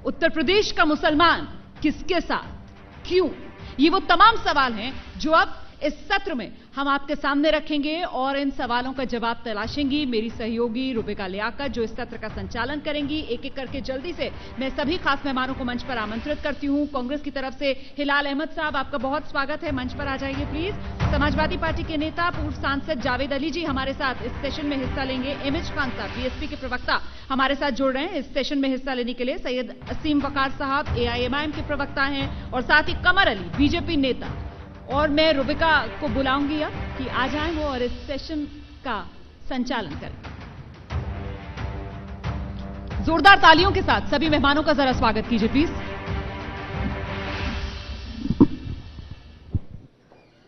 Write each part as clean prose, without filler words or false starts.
उत्तर प्रदेश का मुसलमान किसके साथ, क्यों, ये वो तमाम सवाल हैं जो अब इस सत्र में हम आपके सामने रखेंगे और इन सवालों का जवाब तलाशेंगी मेरी सहयोगी रुबिका लियाकत, जो इस सत्र का संचालन करेंगी। एक एक करके जल्दी से मैं सभी खास मेहमानों को मंच पर आमंत्रित करती हूं। कांग्रेस की तरफ से हिलाल अहमद साहब, आपका बहुत स्वागत है, मंच पर आ जाइए प्लीज। समाजवादी पार्टी के नेता पूर्व सांसद जावेद अली जी हमारे साथ इस सेशन में हिस्सा लेंगे। एमएच खान साहब बीएसपी के प्रवक्ता हमारे साथ जुड़ रहे हैं इस सेशन में हिस्सा लेने के लिए। सैयद असीम वकार साहब एआईएमआईएम के प्रवक्ता हैं और साथ ही कमर अली बीजेपी नेता। और मैं रुबिका को बुलाऊंगी अब कि आ जाएं वो और इस सेशन का संचालन करें। जोरदार तालियों के साथ सभी मेहमानों का जरा स्वागत कीजिए प्लीज।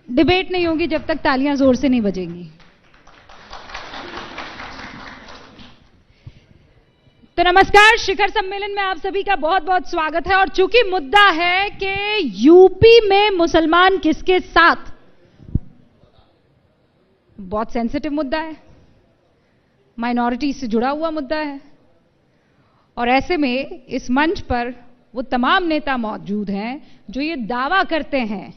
डिबेट नहीं होगी जब तक तालियां जोर से नहीं बजेंगी। तो नमस्कार, शिखर सम्मेलन में आप सभी का बहुत बहुत स्वागत है। और चूंकि मुद्दा है कि यूपी में मुसलमान किसके साथ, बहुत सेंसिटिव मुद्दा है, माइनॉरिटी से जुड़ा हुआ मुद्दा है, और ऐसे में इस मंच पर वो तमाम नेता मौजूद हैं जो ये दावा करते हैं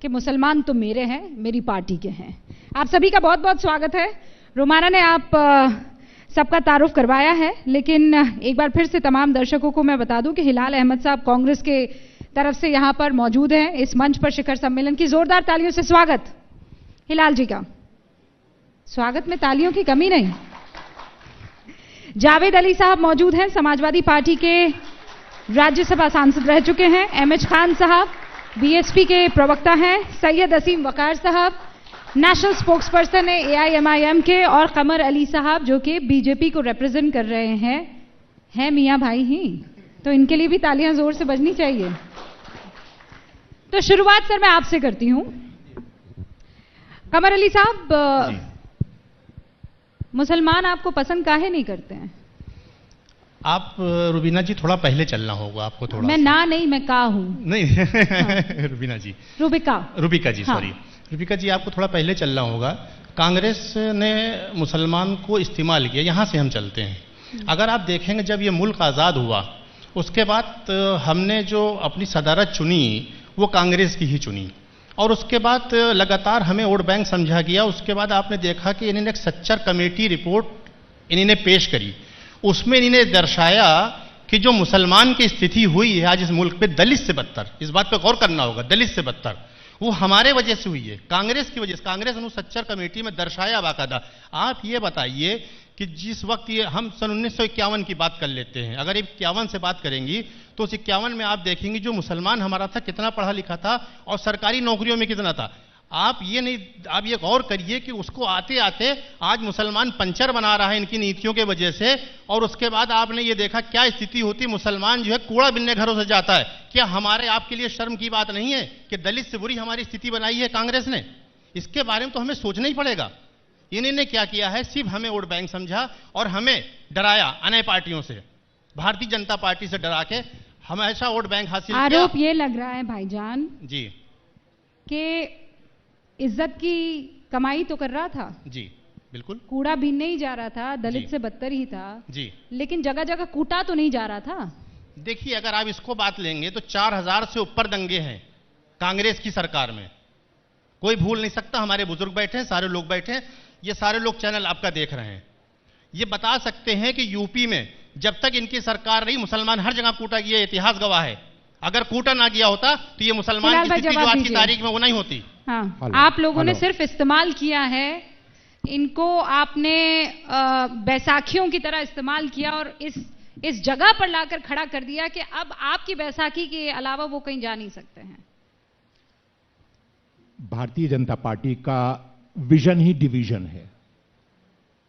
कि मुसलमान तो मेरे हैं, मेरी पार्टी के हैं। आप सभी का बहुत बहुत स्वागत है। रोमाना ने आप सबका तारुफ करवाया है, लेकिन एक बार फिर से तमाम दर्शकों को मैं बता दूं कि हिलाल अहमद साहब कांग्रेस के तरफ से यहां पर मौजूद हैं इस मंच पर। शिखर सम्मेलन की जोरदार तालियों से स्वागत हिलाल जी का। स्वागत में तालियों की कमी नहीं। जावेद अली साहब मौजूद हैं, समाजवादी पार्टी के राज्यसभा सांसद रह चुके हैं। एमएच खान साहब बीएसपी के प्रवक्ता हैं। सैयद असीम वकार साहब नेशनल स्पोक्सपर्सन है एआईएमआईएम के, और कमर अली साहब जो कि बीजेपी को रिप्रेजेंट कर रहे हैं मियां भाई ही, तो इनके लिए भी तालियां जोर से बजनी चाहिए। तो शुरुआत सर मैं आपसे करती हूं। कमर अली साहब, मुसलमान आपको पसंद काहे नहीं करते हैं? आप रुबीना जी थोड़ा पहले चलना होगा आपको, थोड़ा मैं ना नहीं, मैं का हूं। नहीं हाँ। रुबीना जी, रुबिका जी, सॉरी। रुबिका जी, आपको थोड़ा पहले चलना होगा। कांग्रेस ने मुसलमान को इस्तेमाल किया, यहाँ से हम चलते हैं। अगर आप देखेंगे जब ये मुल्क आज़ाद हुआ उसके बाद हमने जो अपनी सदारत चुनी वो कांग्रेस की ही चुनी, और उसके बाद लगातार हमें वोट बैंक समझा गया। उसके बाद आपने देखा कि इन्होंने एक सच्चर कमेटी रिपोर्ट इन्होंने पेश करी, उसमें इन्होंने दर्शाया कि जो मुसलमान की स्थिति हुई है आज इस मुल्क पे, दलित से बदतर, इस बात पे गौर करना होगा, दलित से बदतर, वो हमारे वजह से हुई है, कांग्रेस की वजह से। कांग्रेस ने सच्चर कमेटी में दर्शाया बाकायदा। आप ये बताइए कि जिस वक्त ये हम सन 1951 की बात कर लेते हैं, अगर 51 से बात करेंगी तो उस 51 में आप देखेंगे जो मुसलमान हमारा था कितना पढ़ा लिखा था और सरकारी नौकरियों में कितना था। आप ये गौर करिए कि उसको आते आते आज मुसलमान पंचर बना रहा है इनकी नीतियों के वजह से। और उसके बाद आपने ये देखा क्या स्थिति होती, मुसलमान जो है कूड़ा बिनने घरों से जाता है। क्या हमारे आपके लिए शर्म की बात नहीं है कि दलित से बुरी हमारी स्थिति बनाई है कांग्रेस ने? इसके बारे में तो हमें सोचना ही पड़ेगा। इन्होंने क्या किया है, सिर्फ हमें वोट बैंक समझा और हमें डराया अन्य पार्टियों से, भारतीय जनता पार्टी से डरा के हमेशा वोट बैंक हासिल किया। आरोप ये लग रहा है भाईजान जी कि इज्जत की कमाई तो कर रहा था। जी बिल्कुल। कूड़ा बीनने ही जा रहा था, दलित से बदतर ही था जी, लेकिन जगह जगह कूटा तो नहीं जा रहा था। देखिए, अगर आप इसको बात लेंगे तो 4000 से ऊपर दंगे हैं कांग्रेस की सरकार में, कोई भूल नहीं सकता। हमारे बुजुर्ग बैठे हैं, सारे लोग बैठे हैं, ये सारे लोग चैनल आपका देख रहे हैं, ये बता सकते हैं कि यूपी में जब तक इनकी सरकार रही मुसलमान हर जगह कूटा गया, इतिहास गवाह है। अगर कूटा ना गया होता तो ये मुसलमान की स्थिति जो आज की तारीख में वो नहीं होती। हाँ, आप लोगों ने सिर्फ इस्तेमाल किया है इनको, आपने बैसाखियों की तरह इस्तेमाल किया और इस जगह पर लाकर खड़ा कर दिया कि अब आपकी बैसाखी के अलावा वो कहीं जा नहीं सकते हैं। भारतीय जनता पार्टी का विजन ही डिवीजन है।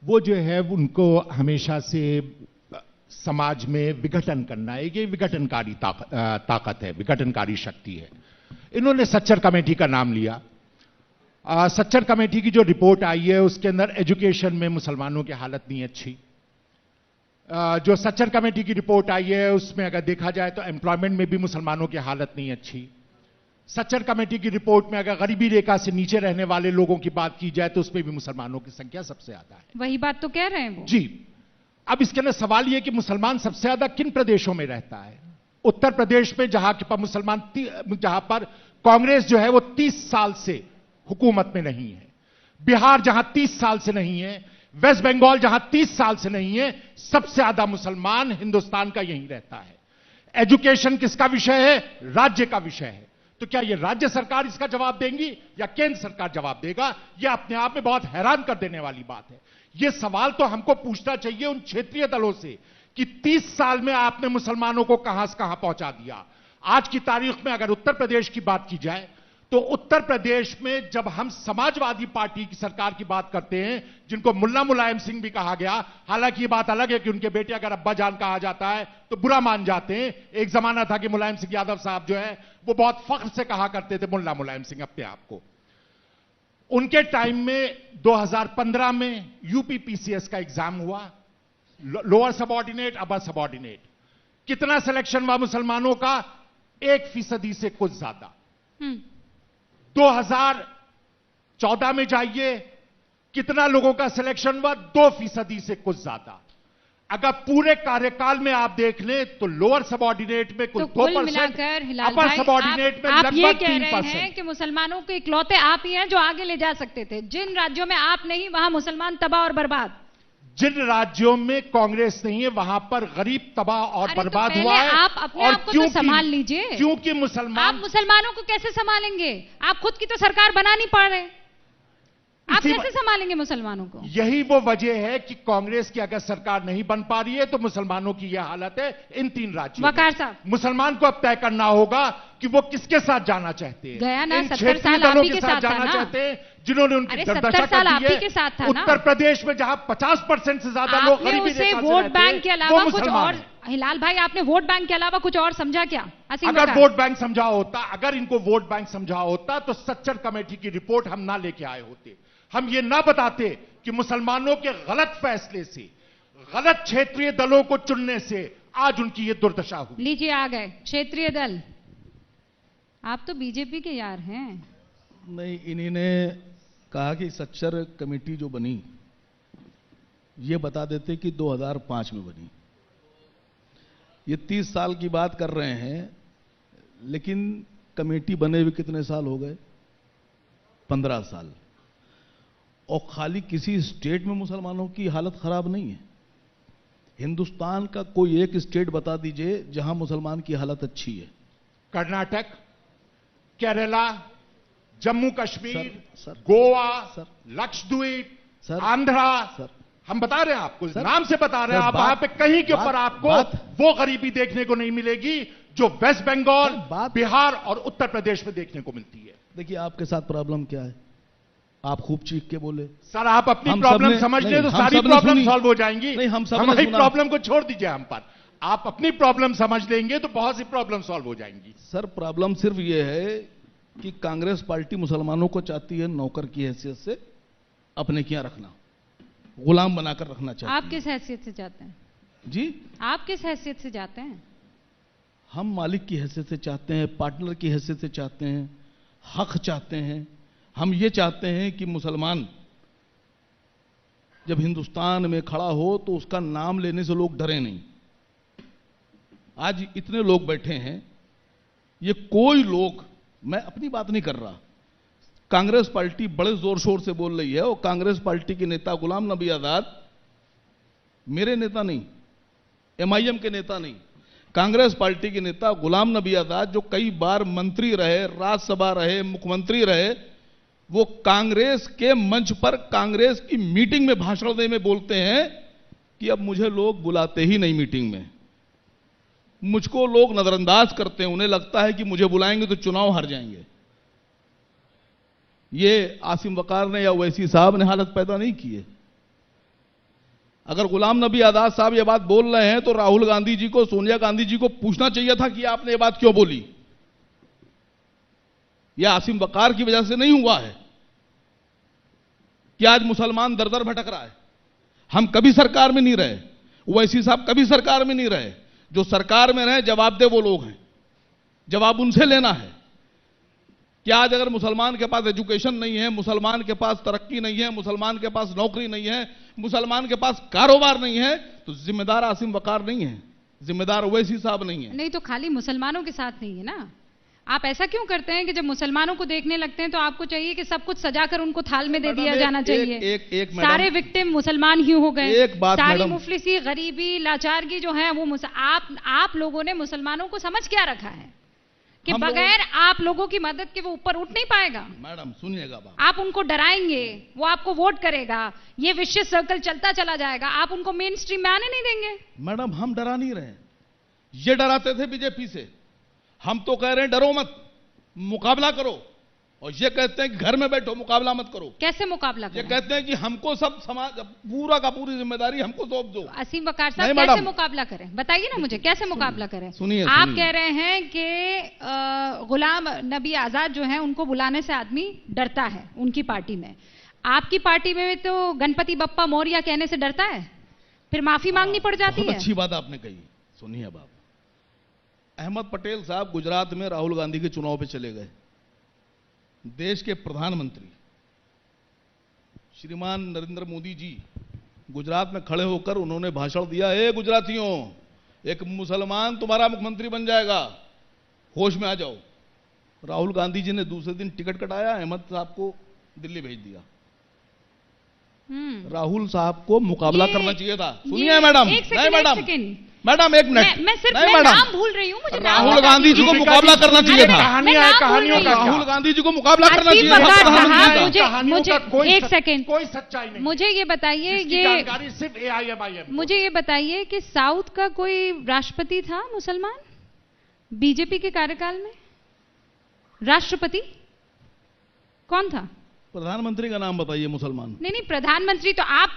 वो जो है उनको हमेशा से समाज में विघटन करना है, ये विघटनकारी ताकत है, विघटनकारी शक्ति है। इन्होंने सच्चर कमेटी का नाम लिया। सच्चर कमेटी की जो रिपोर्ट आई है उसके अंदर एजुकेशन में मुसलमानों की हालत नहीं अच्छी। जो सच्चर कमेटी की रिपोर्ट आई है उसमें अगर देखा जाए तो एम्प्लॉयमेंट में भी मुसलमानों की हालत नहीं अच्छी। सच्चर कमेटी की रिपोर्ट में अगर गरीबी रेखा से नीचे रहने वाले लोगों की बात की जाए तो उसमें भी मुसलमानों की संख्या सबसे ज्यादा है। वही बात तो कह रहे हैं वो। जी, अब इसके अंदर सवाल यह कि मुसलमान सबसे ज्यादा किन प्रदेशों में रहता है? उत्तर प्रदेश में, जहां पर कांग्रेस जो है वो 30 साल से हुकूमत में नहीं है, बिहार जहां 30 साल से नहीं है, वेस्ट बंगाल जहां 30 साल से नहीं है, सबसे ज्यादा मुसलमान हिंदुस्तान का यहीं रहता है। एजुकेशन किसका विषय है? राज्य का विषय है। तो क्या यह राज्य सरकार इसका जवाब देंगी या केंद्र सरकार जवाब देगा? यह अपने आप में बहुत हैरान कर देने वाली बात है। यह सवाल तो हमको पूछना चाहिए उन क्षेत्रीय दलों से कि 30 साल में आपने मुसलमानों को कहां से कहां पहुंचा दिया। आज की तारीख में अगर उत्तर प्रदेश की बात की जाए तो उत्तर प्रदेश में जब हम समाजवादी पार्टी की सरकार की बात करते हैं, जिनको मुल्ला मुलायम सिंह भी कहा गया, हालांकि ये बात अलग है कि उनके बेटे अगर अब्बा जान कहा जाता है तो बुरा मान जाते हैं। एक जमाना था कि मुलायम सिंह यादव साहब जो है वो बहुत फख्र से कहा करते थे मुल्ला मुलायम सिंह अपने आप को। उनके टाइम में 2015 में यूपीपीसीएस का एग्जाम हुआ, लोअर सबऑर्डिनेट, अपर सबऑर्डिनेट। कितना सिलेक्शन हुआ मुसलमानों का? 1% से कुछ ज्यादा। 2014 में जाइए, कितना लोगों का सिलेक्शन हुआ? 2% से कुछ ज्यादा। अगर पूरे कार्यकाल में आप देख लें तो लोअर सबऑर्डिनेट में कुल 2%, अपर सबऑर्डिनेट में लगभग 3%। कि मुसलमानों के इकलौते आप ही हैं जो आगे ले जा सकते थे। जिन राज्यों में आप नहीं, वहां मुसलमान तबाह और बर्बाद। जिन राज्यों में कांग्रेस नहीं है वहां पर गरीब तबाह और बर्बाद हुआ है। आप अपने आप को तो संभाल लीजिए। क्योंकि मुसलमान, आप मुसलमानों को कैसे संभालेंगे? आप खुद की तो सरकार बना नहीं पा रहे, आप कैसे संभालेंगे मुसलमानों को? यही वो वजह है कि कांग्रेस की अगर सरकार नहीं बन पा रही है तो मुसलमानों की यह हालत है इन 3 राज्यों में। वकार साहब, मुसलमान को अब तय करना होगा कि वो किसके साथ जाना चाहते हैं। गया ना, इन 70 साल आप ही के साथ जाना चाहते हैं जिन्होंने उनकी 70 साल आप ही के साथ था ना। उत्तर प्रदेश में जहां 50% से ज्यादा लोग गरीबी रेखा से वोट बैंक के अलावा कुछ और, है। हिलाल भाई आपने वोट बैंक के अलावा कुछ और समझा क्या? अगर वोट बैंक समझा होता, अगर इनको वोट बैंक समझा होता तो सच्चर कमेटी की रिपोर्ट हम ना लेके आए होते। हम ये ना बताते कि मुसलमानों के गलत फैसले से, गलत क्षेत्रीय दलों को चुनने से आज उनकी ये दुर्दशा हुई। लीजिए आ गए क्षेत्रीय दल। आप तो बीजेपी के यार हैं। नहीं, इन्हीं ने कहा कि सच्चर कमेटी जो बनी ये बता देते कि 2005 में बनी। ये 30 साल की बात कर रहे हैं, लेकिन कमेटी बने हुए कितने साल हो गए? 15 साल। और खाली किसी स्टेट में मुसलमानों की हालत खराब नहीं है। हिंदुस्तान का कोई एक स्टेट बता दीजिए जहां मुसलमान की हालत अच्छी है। Karnataka, Kerala, Jammu Kashmir, sir, Goa, sir, Lakshadweep, Andhra, sir, हम बता रहे हैं आपको, नाम से बता रहे हैं आप, वहां पे कहीं के ऊपर आपको वो गरीबी देखने को नहीं मिलेगी जो वेस्ट बंगाल, बिहार और उत्तर प्रदेश में देखने को मिलती है। देखिए आपके साथ प्रॉब्लम क्या है, आप खूब चीख के बोले। सर आप अपनी प्रॉब्लम समझ लें तो सारी प्रॉब्लम सॉल्व हो जाएंगी। नहीं, हमारी प्रॉब्लम को छोड़ दीजिए हम पर। आप अपनी प्रॉब्लम समझ लेंगे तो बहुत सी प्रॉब्लम सॉल्व हो जाएंगी। सर प्रॉब्लम सिर्फ यह है कि कांग्रेस पार्टी मुसलमानों को चाहती है नौकर की हैसियत से अपने क्या रखना, गुलाम बनाकर रखना चाहती है। आप किस हैसियत से चाहते हैं जी? आप किस हैसियत से चाहते हैं? हम मालिक की हैसियत से चाहते हैं, पार्टनर की हैसियत से चाहते हैं, हक चाहते हैं। हम ये चाहते हैं कि मुसलमान जब हिंदुस्तान में खड़ा हो तो उसका नाम लेने से लोग डरे नहीं। आज इतने लोग बैठे हैं, ये कोई लोग, मैं अपनी बात नहीं कर रहा, कांग्रेस पार्टी बड़े जोर शोर से बोल रही है और कांग्रेस पार्टी के नेता गुलाम नबी आजाद मेरे नेता नहीं, एमआईएम के नेता नहीं, कांग्रेस पार्टी के नेता गुलाम नबी आजाद जो कई बार मंत्री रहे, राज्यसभा रहे, मुख्यमंत्री रहे, वो कांग्रेस के मंच पर कांग्रेस की मीटिंग में भाषण देने में बोलते हैं कि अब मुझे लोग बुलाते ही नहीं मीटिंग में, मुझको लोग नजरअंदाज करते हैं, उन्हें लगता है कि मुझे बुलाएंगे तो चुनाव हार जाएंगे। ये आसिम वकार ने या ओवैसी साहब ने हालत पैदा नहीं की है। अगर गुलाम नबी आजाद साहब ये बात बोल रहे हैं तो राहुल गांधी जी को, सोनिया गांधी जी को पूछना चाहिए था कि आपने ये बात क्यों बोली। यह आसिम वकार की वजह से नहीं हुआ है कि आज मुसलमान दर दर भटक रहा है। हम कभी सरकार में नहीं रहे, ओवैसी साहब कभी सरकार में नहीं रहे। जो सरकार में रहे जवाब दे वो लोग हैं, जवाब उनसे लेना है। क्या आज अगर मुसलमान के पास एजुकेशन नहीं है, मुसलमान के पास तरक्की नहीं है, मुसलमान के पास नौकरी नहीं है, मुसलमान के पास कारोबार नहीं है, तो जिम्मेदार आसिम वकार नहीं है, जिम्मेदार ओवैसी साहब नहीं है। नहीं तो खाली मुसलमानों के साथ नहीं है ना। आप ऐसा क्यों करते हैं कि जब मुसलमानों को देखने लगते हैं तो आपको चाहिए कि सब कुछ सजाकर उनको थाल में दे दिया जाना चाहिए। एक सारे विक्टिम मुसलमान ही हो गए। एक बात सारी मुफलिसी, गरीबी, लाचारगी जो है वो आप लोगों ने मुसलमानों को समझ क्या रखा है कि बगैर आप लोगों की मदद के वो ऊपर उठ नहीं पाएगा। मैडम सुनिएगा बात, आप उनको डराएंगे, वो आपको वोट करेगा, ये विशेष सर्कल चलता चला जाएगा, आप उनको मेन स्ट्रीम में आने नहीं देंगे। मैडम हम डरा नहीं रहे, ये डराते थे बीजेपी से। हम तो कह रहे हैं डरो मत, मुकाबला करो, और ये कहते हैं कि घर में बैठो, मुकाबला मत करो। कैसे मुकाबला करें? ये कहते हैं कि हमको सब समाज पूरा का पूरी जिम्मेदारी हमको सौंप दो। असीम वकार साहब कैसे मुकाबला करें, बताइए ना मुझे, कैसे मुकाबला करें? सुनिए, आप कह रहे हैं कि गुलाम नबी आजाद जो है उनको बुलाने से आदमी डरता है उनकी पार्टी में। आपकी पार्टी में तो गणपति बप्पा मौर्य कहने से डरता है, फिर माफी मांगनी पड़ जाती है। बहुत अच्छी बात आपने कही। सुनिए बाबा, अहमद पटेल साहब गुजरात में राहुल गांधी के चुनाव पे चले गए। देश के प्रधानमंत्री श्रीमान नरेंद्र मोदी जी गुजरात में खड़े होकर उन्होंने भाषण दिया, ए गुजरातियों, एक मुसलमान तुम्हारा मुख्यमंत्री बन जाएगा, होश में आ जाओ। राहुल गांधी जी ने दूसरे दिन टिकट कटाया, अहमद साहब को दिल्ली भेज दिया। राहुल साहब को मुकाबला करना चाहिए था। सुनिए मैडम, नहीं मैडम एक मिनट, मैं सिर्फ नाम भूल रही हूँ, मुझे राहुल गांधी जी को मुकाबला करना चाहिए था। कहानियों का राहुल गांधी जी को मुकाबला करना चाहिए था। मुझे एक सेकेंड, कोई सच्चाई नहीं। मुझे ये बताइए, ये सिर्फ AIMIM, मुझे ये बताइए कि साउथ का कोई राष्ट्रपति था मुसलमान बीजेपी के कार्यकाल में? राष्ट्रपति कौन था? प्रधानमंत्री का नाम बताइए मुसलमान। नहीं, प्रधानमंत्री तो आप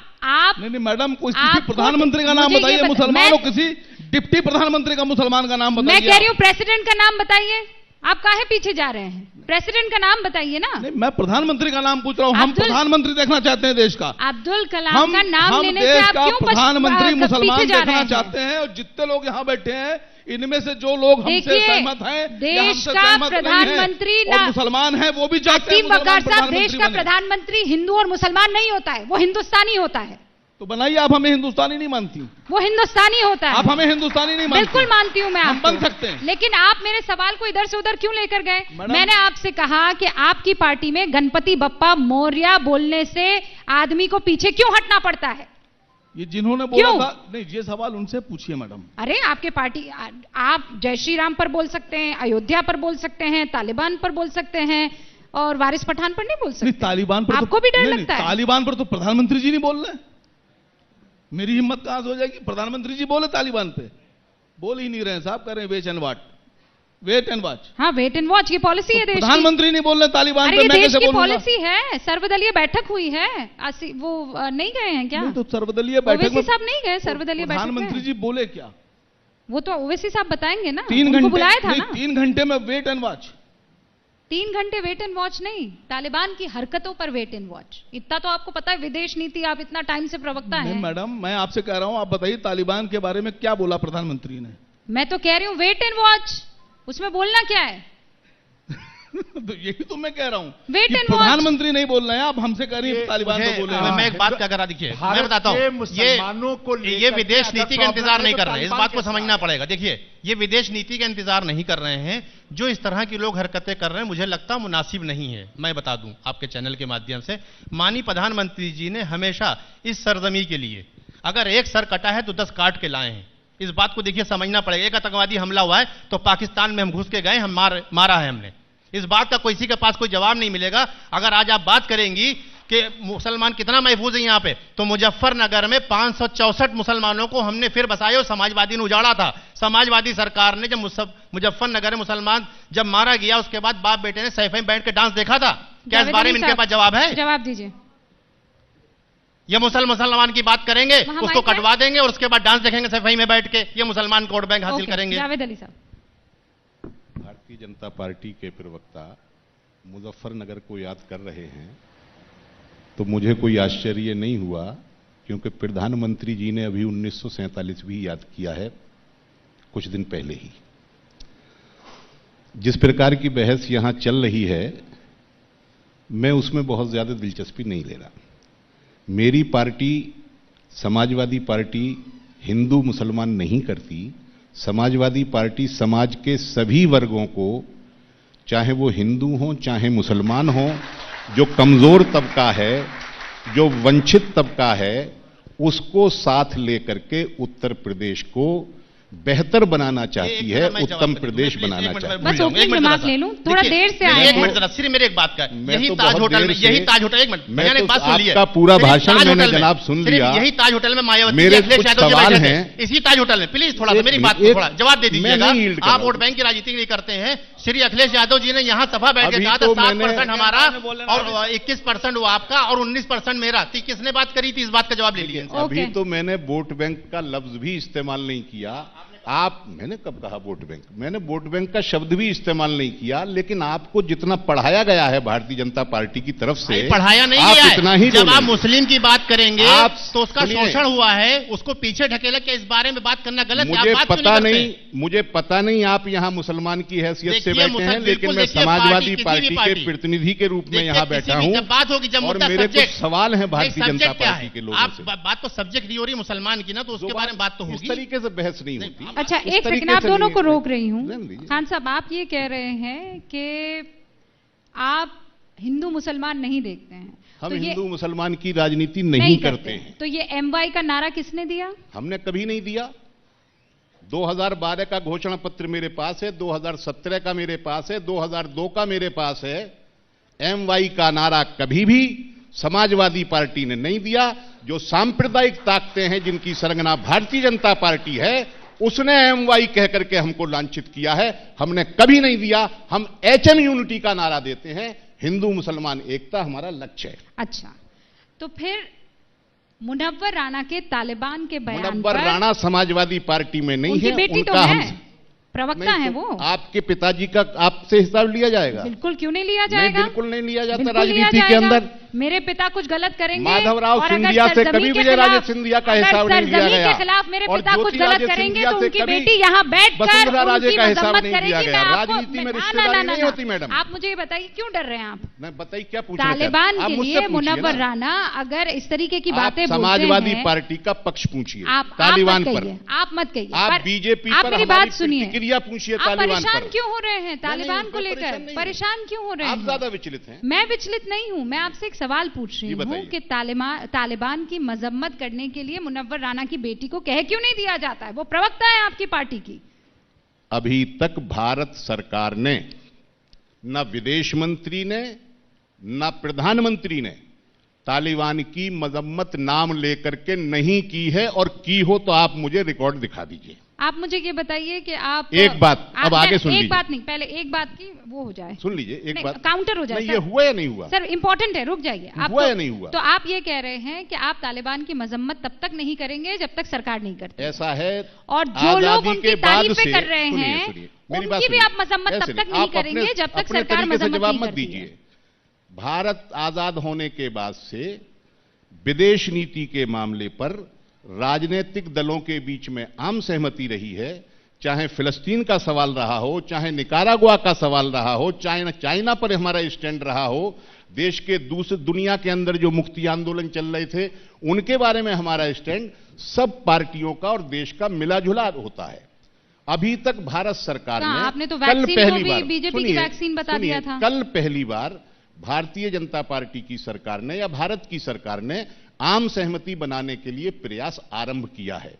नहीं मैडम, कोई प्रधानमंत्री का नाम बताइए मुसलमान, और किसी डिप्टी प्रधानमंत्री का मुसलमान का नाम बताइए। मैं कह रही हूँ प्रेसिडेंट का नाम बताइए। आप काहे पीछे जा रहे हैं? प्रेसिडेंट का नाम बताइए ना। नहीं, मैं प्रधानमंत्री का नाम पूछ रहा हूँ। हम प्रधानमंत्री देखना चाहते हैं देश का। अब्दुल कलाम का नाम लेने से आप क्यों प्रधानमंत्री मुसलमान देखना चाहते हैं? और जितने लोग यहाँ बैठे हैं इनमें से जो लोग हमसे सहमत हैं, देश का प्रधानमंत्री और मुसलमान हैं, वो भी चाहते हैं वकार साहब, देश का प्रधानमंत्री हिंदू और मुसलमान नहीं होता है, वो हिंदुस्तानी होता है। तो बनाइए, आप हमें हिंदुस्तानी नहीं मानती? वो हिंदुस्तानी होता है। आप हमें हिंदुस्तानी नहीं मानती? बिल्कुल मानती हूँ मैं, हम बन सकते हैं। लेकिन आप मेरे सवाल को इधर से उधर क्यों लेकर गए? मैंने आपसे कहा कि आपकी पार्टी में गणपति बप्पा मौर्य बोलने से आदमी को पीछे क्यों हटना पड़ता है? ये जिन्होंने बोला था, नहीं ये सवाल उनसे पूछिए मैडम। अरे आपके पार्टी, आप जय श्री राम पर बोल सकते हैं, अयोध्या पर बोल सकते हैं, तालिबान पर बोल सकते हैं, और वारिस पठान पर नहीं बोल सकते। नहीं, तालिबान पर आपको भी डर लगता है? तालिबान पर तो प्रधानमंत्री जी नहीं बोल रहे। मेरी हिम्मत कहां से हो जाएगी प्रधानमंत्री जी बोले तालिबान पे? बोल ही नहीं रहे साहब, कह रहे हैं wait and watch, wait and watch. हाँ, वेट एंड वॉच की पॉलिसी है देश की। प्रधानमंत्री नहीं बोल रहे तालिबान पे, मैं कैसे बोलूंगा? पॉलिसी है, सर्वदलीय बैठक हुई है, वो नहीं गए हैं क्या? तो सर्वदलीय बैठक ओवैसी साहब नहीं गए सर्वदलीय बैठक? प्रधानमंत्री जी बोले क्या? वो तो ओवैसी साहब बताएंगे ना। 3 घंटे बुलाया था ना। 3 घंटे में वेट एंड वॉच। 3 घंटे वेट एंड वॉच नहीं, तालिबान की हरकतों पर वेट एंड वॉच। इतना तो आपको पता है, विदेश नीति आप इतना टाइम से प्रवक्ता है। मैडम मैं आपसे कह रहा हूं, आप बताइए तालिबान के बारे में क्या बोला प्रधानमंत्री ने? मैं तो कह रही हूं वेट एंड वॉच, उसमें बोलना क्या है? तो यही तो मैं कह रहा हूं, वेट एंड वॉच। प्रधानमंत्री नहीं बोल रहे हैं, आप हमसे कह रही हैं तालिबान तो बोल रहे हैं। मैं एक बात क्या करा, देखिए मैं बताता हूं, ये विदेश नीति का इंतजार नहीं कर रहे हैं, इस बात को समझना पड़ेगा। देखिए ये विदेश नीति का इंतजार नहीं कर रहे हैं, जो इस तरह की लोग हरकतें कर रहे हैं मुझे लगता मुनासिब नहीं है। मैं बता दूं आपके चैनल के माध्यम से, माननीय प्रधानमंत्री जी ने हमेशा इस सरजमी के लिए अगर एक सर कटा है तो 10 काट के लाए हैं। इस बात को देखिए समझना पड़ेगा। एक आतंकवादी हमला हुआ है तो पाकिस्तान में हम घुस के गए, हम मारा है हमने। इस बात का किसी के पास कोई जवाब नहीं मिलेगा। अगर आज आप बात करेंगी कि मुसलमान कितना महफूज है यहाँ पे, तो मुजफ्फरनगर में 564 मुसलमानों को हमने फिर बसाया और समाजवादी ने उजाड़ा था। समाजवादी सरकार ने जब मुजफ्फरनगर में मुसलमान जब मारा गया, उसके बाद बाप बेटे ने सैफ में बैठ के डांस देखा था क्या? इस बारे में इनके पास जवाब है? जवाब दीजिए। ये मुसलमान की बात करेंगे, उसको कटवा देंगे और उसके बाद डांस देखेंगे सफाई में बैठ के, ये मुसलमान वोट बैंक हासिल करेंगे। जावेद अली साहब। भारतीय जनता पार्टी के प्रवक्ता मुजफ्फरनगर को याद कर रहे हैं तो मुझे कोई आश्चर्य नहीं हुआ, क्योंकि प्रधानमंत्री जी ने अभी 1947 भी याद किया है कुछ दिन पहले ही। जिस प्रकार की बहस यहां चल रही है, मैं उसमें बहुत ज्यादा दिलचस्पी नहीं ले रहा। मेरी पार्टी समाजवादी पार्टी हिंदू मुसलमान नहीं करती। समाजवादी पार्टी समाज के सभी वर्गों को, चाहे वो हिंदू हो चाहे मुसलमान हो, जो कमजोर तबका है, जो वंचित तबका है, उसको साथ लेकर के उत्तर प्रदेश को बेहतर बनाना चाहती है, उत्तम प्रदेश बनाना चाहती है। बस ओपनिंग रिमार्क ले लूं, थोड़ा देर से आए एक मिनट जरा, सिर्फ मेरे एक बात का, यही ताज होटल में, यही ताज होटल, एक मिनट, मैंने एक बात सुन ली है, आपका पूरा भाषण मैंने जनाब सुन लिया। यही ताज होटल में मायावती मेरे अखिलेश कुछ यादव जी सवाल बैठे थे, हैं। इसी ताज होटल में। प्लीज थोड़ा सा मेरी बात को थोड़ा जवाब दे दीजिएगा। आप वोट बैंक की राजनीति नहीं करते हैं। श्री अखिलेश यादव जी ने यहाँ सभा बैठ के कहा था 7% हमारा और 21% वो आपका और 19% मेरा। किसने बात करी थी, इस बात का जवाब ले लीजिए। अभी तो मैंने वोट बैंक का लफ्ज भी इस्तेमाल नहीं किया। मैंने कब कहा वोट बैंक? मैंने वोट बैंक का शब्द भी इस्तेमाल नहीं किया, लेकिन आपको जितना पढ़ाया गया है भारतीय जनता पार्टी की तरफ से, पढ़ाया नहीं आप गया इतना है। ही जब आप मुस्लिम की बात करेंगे तो उसका सुनिए, शोषण हुआ है, उसको पीछे ढकेला क्या, इस बारे में बात करना गलत है। मुझे आप बात पता नहीं, मुझे पता नहीं आप यहाँ मुसलमान की हैसियत से बैठे हैं, लेकिन मैं समाजवादी पार्टी के प्रतिनिधि के रूप में यहाँ बैठा हूँ। जब बात होगी, जब और मुद्दा मेरे कुछ सब्जेक्ट सवाल हैं भारतीय जनता क्या पार्टी है, के लोगों आप से। बात तो सब्जेक्ट नहीं हो रही मुसलमान की ना, तो उसके बारे में बात तो इस होगी। तरीके से बहस नहीं होती। अच्छा, इस एक तरीके सेकंड, आप से दोनों नहीं को है। रोक रही हूँ। रहने दीजिए। खान साहब, आप ये कह रहे हैं कि आप हिंदू मुसलमान नहीं देखते हैं। हम तो हिंदू मुसलमान की राजनीति नहीं करते हैं। तो ये MY का नारा किसने दिया? हमने कभी नहीं दिया। 2012 का घोषणा पत्र मेरे पास है, 2017 का मेरे पास है, 2002 का मेरे पास है। MY का नारा कभी भी समाजवादी पार्टी ने नहीं दिया। जो सांप्रदायिक ताकतें हैं, जिनकी सरंगना भारतीय जनता पार्टी है, उसने MY कह करके हमको लांछित किया है। हमने कभी नहीं दिया। हम HM यूनिटी का नारा देते हैं। हिंदू मुसलमान एकता हमारा लक्ष्य है। अच्छा, तो फिर मुनव्वर राणा के तालिबान के बयान मुनव्वर पर राणा समाजवादी पार्टी में नहीं उनकी है। बेटी तो उनका है, प्रवक्ता है वो। आपके पिताजी का आपसे हिसाब लिया जाएगा? बिल्कुल, क्यों नहीं लिया नहीं, जाएगा? बिल्कुल नहीं लिया जाता बिल्कुल लिया राजनीति के जाएगा। अंदर। मेरे पिता कुछ गलत करेंगे, माधवराव और अगर सिंधिया से सरजमी कभी के विजय राजे खिलाफ- सिंधिया का अगर हिसाब नहीं लिया सरजमी गया। के खिलाफ मेरे और पिता कुछ ज्योति गलत राजे करेंगे सिंधिया तो से उनकी कभी बेटी यहाँ बैठकर वसुंधरा राजे उनकी का हिसाब मजम्मत नहीं करेगी। लिया गया। मैं आपको- राजनीति में ना, रिश्तेदारी ना, नहीं ना, होती मैडम। आप मुझे ये बताइए, क्यों डर रहे हैं आप? मैं बताइए क्या पूछना चाहते हैं? तालिबान आप के मुझसे लिए पूछिए मुनव्वर ना। राणा अगर इस तरीके की आप बातें बोलते समाजवादी हैं, पार्टी का पक्ष पूछिए आप तालिबान मत पर। कहिए, आप मत कहिए। आप पर बीजेपी आप पर मेरी हमारी बात सुनिए। प्रतिक्रिया पूछिए आप तालिबान परेशान पर। क्यों हो रहे हैं तालिबान को मैं लेकर? परेशान नहीं हूं। परेशान क्यों हो रहे आप हैं? ज्यादा विचलित हैं। मैं विचलित नहीं हूं। मैं आपसे एक सवाल पूछ रही हूं कि तालिबान की मजम्मत करने के लिए मुनव्वर राणा की बेटी को कह क्यों नहीं दिया जाता है? वो प्रवक्ता है आपकी पार्टी की। अभी तक भारत सरकार ने, न विदेश मंत्री ने, न प्रधानमंत्री ने तालिबान की मजम्मत नाम लेकर के नहीं की है, और की हो तो आप मुझे रिकॉर्ड दिखा दीजिए। आप मुझे ये बताइए कि आप एक बात, अब आगे सुन लीजिए। एक बात नहीं, पहले एक बात की वो हो जाए। सुन लीजिए एक बात। काउंटर हो जाए। नहीं, ये हुआ या नहीं हुआ? सर इंपॉर्टेंट है, रुक जाइए। आप हुआ या नहीं हुआ? तो आप ये कह रहे हैं कि आप तालिबान की मजम्मत तब तक नहीं करेंगे जब तक सरकार नहीं करती। ऐसा है। और जो लोग उनकी तारीफें कर रहे सुनिए, हैं, सुनिए, मेरी बात उनकी भी सुनिए। आप मजम्मत ऐसे तब तक नहीं करेंगे जब तक अपने सरकार तरीके से मजम्मत जवाब नहीं मत करती है। दीजिए। भारत आजाद होने के बाद से विदेश नीति के मामले पर राजनीतिक दलों के बीच में आम सहमति रही है। चाहे फिलिस्तीन का सवाल रहा हो, चाहे निकारागुआ का सवाल रहा हो, चाहे चाइना पर हमारा स्टैंड रहा हो, देश के दूसरे दुनिया के अंदर जो मुक्ति आंदोलन चल रहे थे उनके बारे में हमारा स्टैंड सब पार्टियों का और देश का मिला जुला होता है। अभी तक भारत सरकार ने आपने तो कल वैक्सीन पहली को भी बार बीजेपी की वैक्सीन बता दिया था। कल पहली बार भारतीय जनता पार्टी की सरकार ने या भारत की सरकार ने आम सहमति बनाने के लिए प्रयास आरंभ किया है।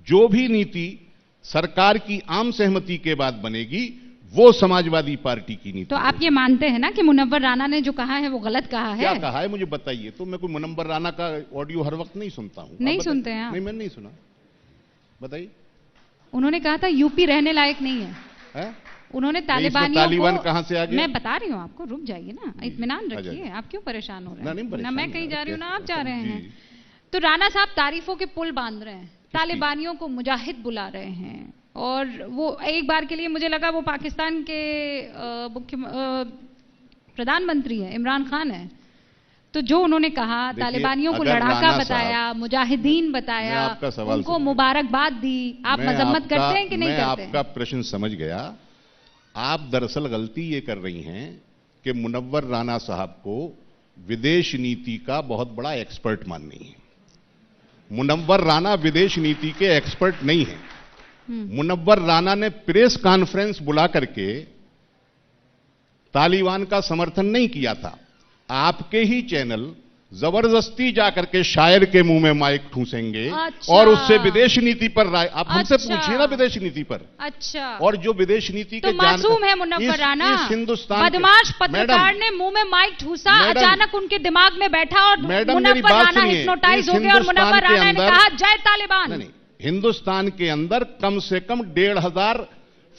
जो भी नीति सरकार की आम सहमति के बाद बनेगी वो समाजवादी पार्टी की नीति। तो आप ये मानते हैं ना कि मुनव्वर राणा ने जो कहा है वो गलत कहा है? क्या कहा है मुझे बताइए। तो मैं कोई मुनव्वर राणा का ऑडियो हर वक्त नहीं सुनता हूं। नहीं सुनते हैं आप? नहीं, मैंने नहीं सुना। बताइए। उन्होंने कहा था यूपी रहने लायक नहीं है। उन्होंने तालिबान कहां से आ गया? मैं बता रही हूँ आपको, रुक जाइए ना, इत्मीनान रखिए। आप क्यों परेशान हो रहे हैं? ना मैं कहीं जा रही हूँ ना आप जा रहे हैं। तो राणा साहब तारीफों के पुल बांध रहे हैं, तालिबानियों को मुजाहिद बुला रहे हैं, और वो एक बार के लिए मुझे लगा वो पाकिस्तान के प्रधानमंत्री है, इमरान खान है। तो जो उन्होंने कहा, तालिबानियों को लड़ाका बताया, मुजाहिदीन बताया, उनको मुबारकबाद दी। आप मजम्मत करते हैं कि नहीं करते? मैं आपका प्रश्न समझ गया। आप दरअसल गलती ये कर रही हैं कि मुनव्वर राना साहब को विदेश नीति का बहुत बड़ा एक्सपर्ट मान रही है। मुनव्वर राना विदेश नीति के एक्सपर्ट नहीं है। मुनव्वर राना ने प्रेस कॉन्फ्रेंस बुला करके तालिबान का समर्थन नहीं किया था। आपके ही चैनल जबरदस्ती जाकर के शायर के मुंह में माइक ठूसेंगे और उससे विदेश नीति पर राय। आप हमसे पूछिए ना विदेश नीति पर। अच्छा, और जो विदेश नीति तो के मासूम है मुनव्वर राना। हिंदुस्तान बदमाश पत्रकार ने मुंह में माइक ठूसा, अचानक उनके दिमाग में बैठा और मुनव्वर राना हिप्नोटाइज हो गए और मुनव्वर राना ने कहा जय तालिबान। नहीं, हिंदुस्तान के अंदर कम से कम 1,500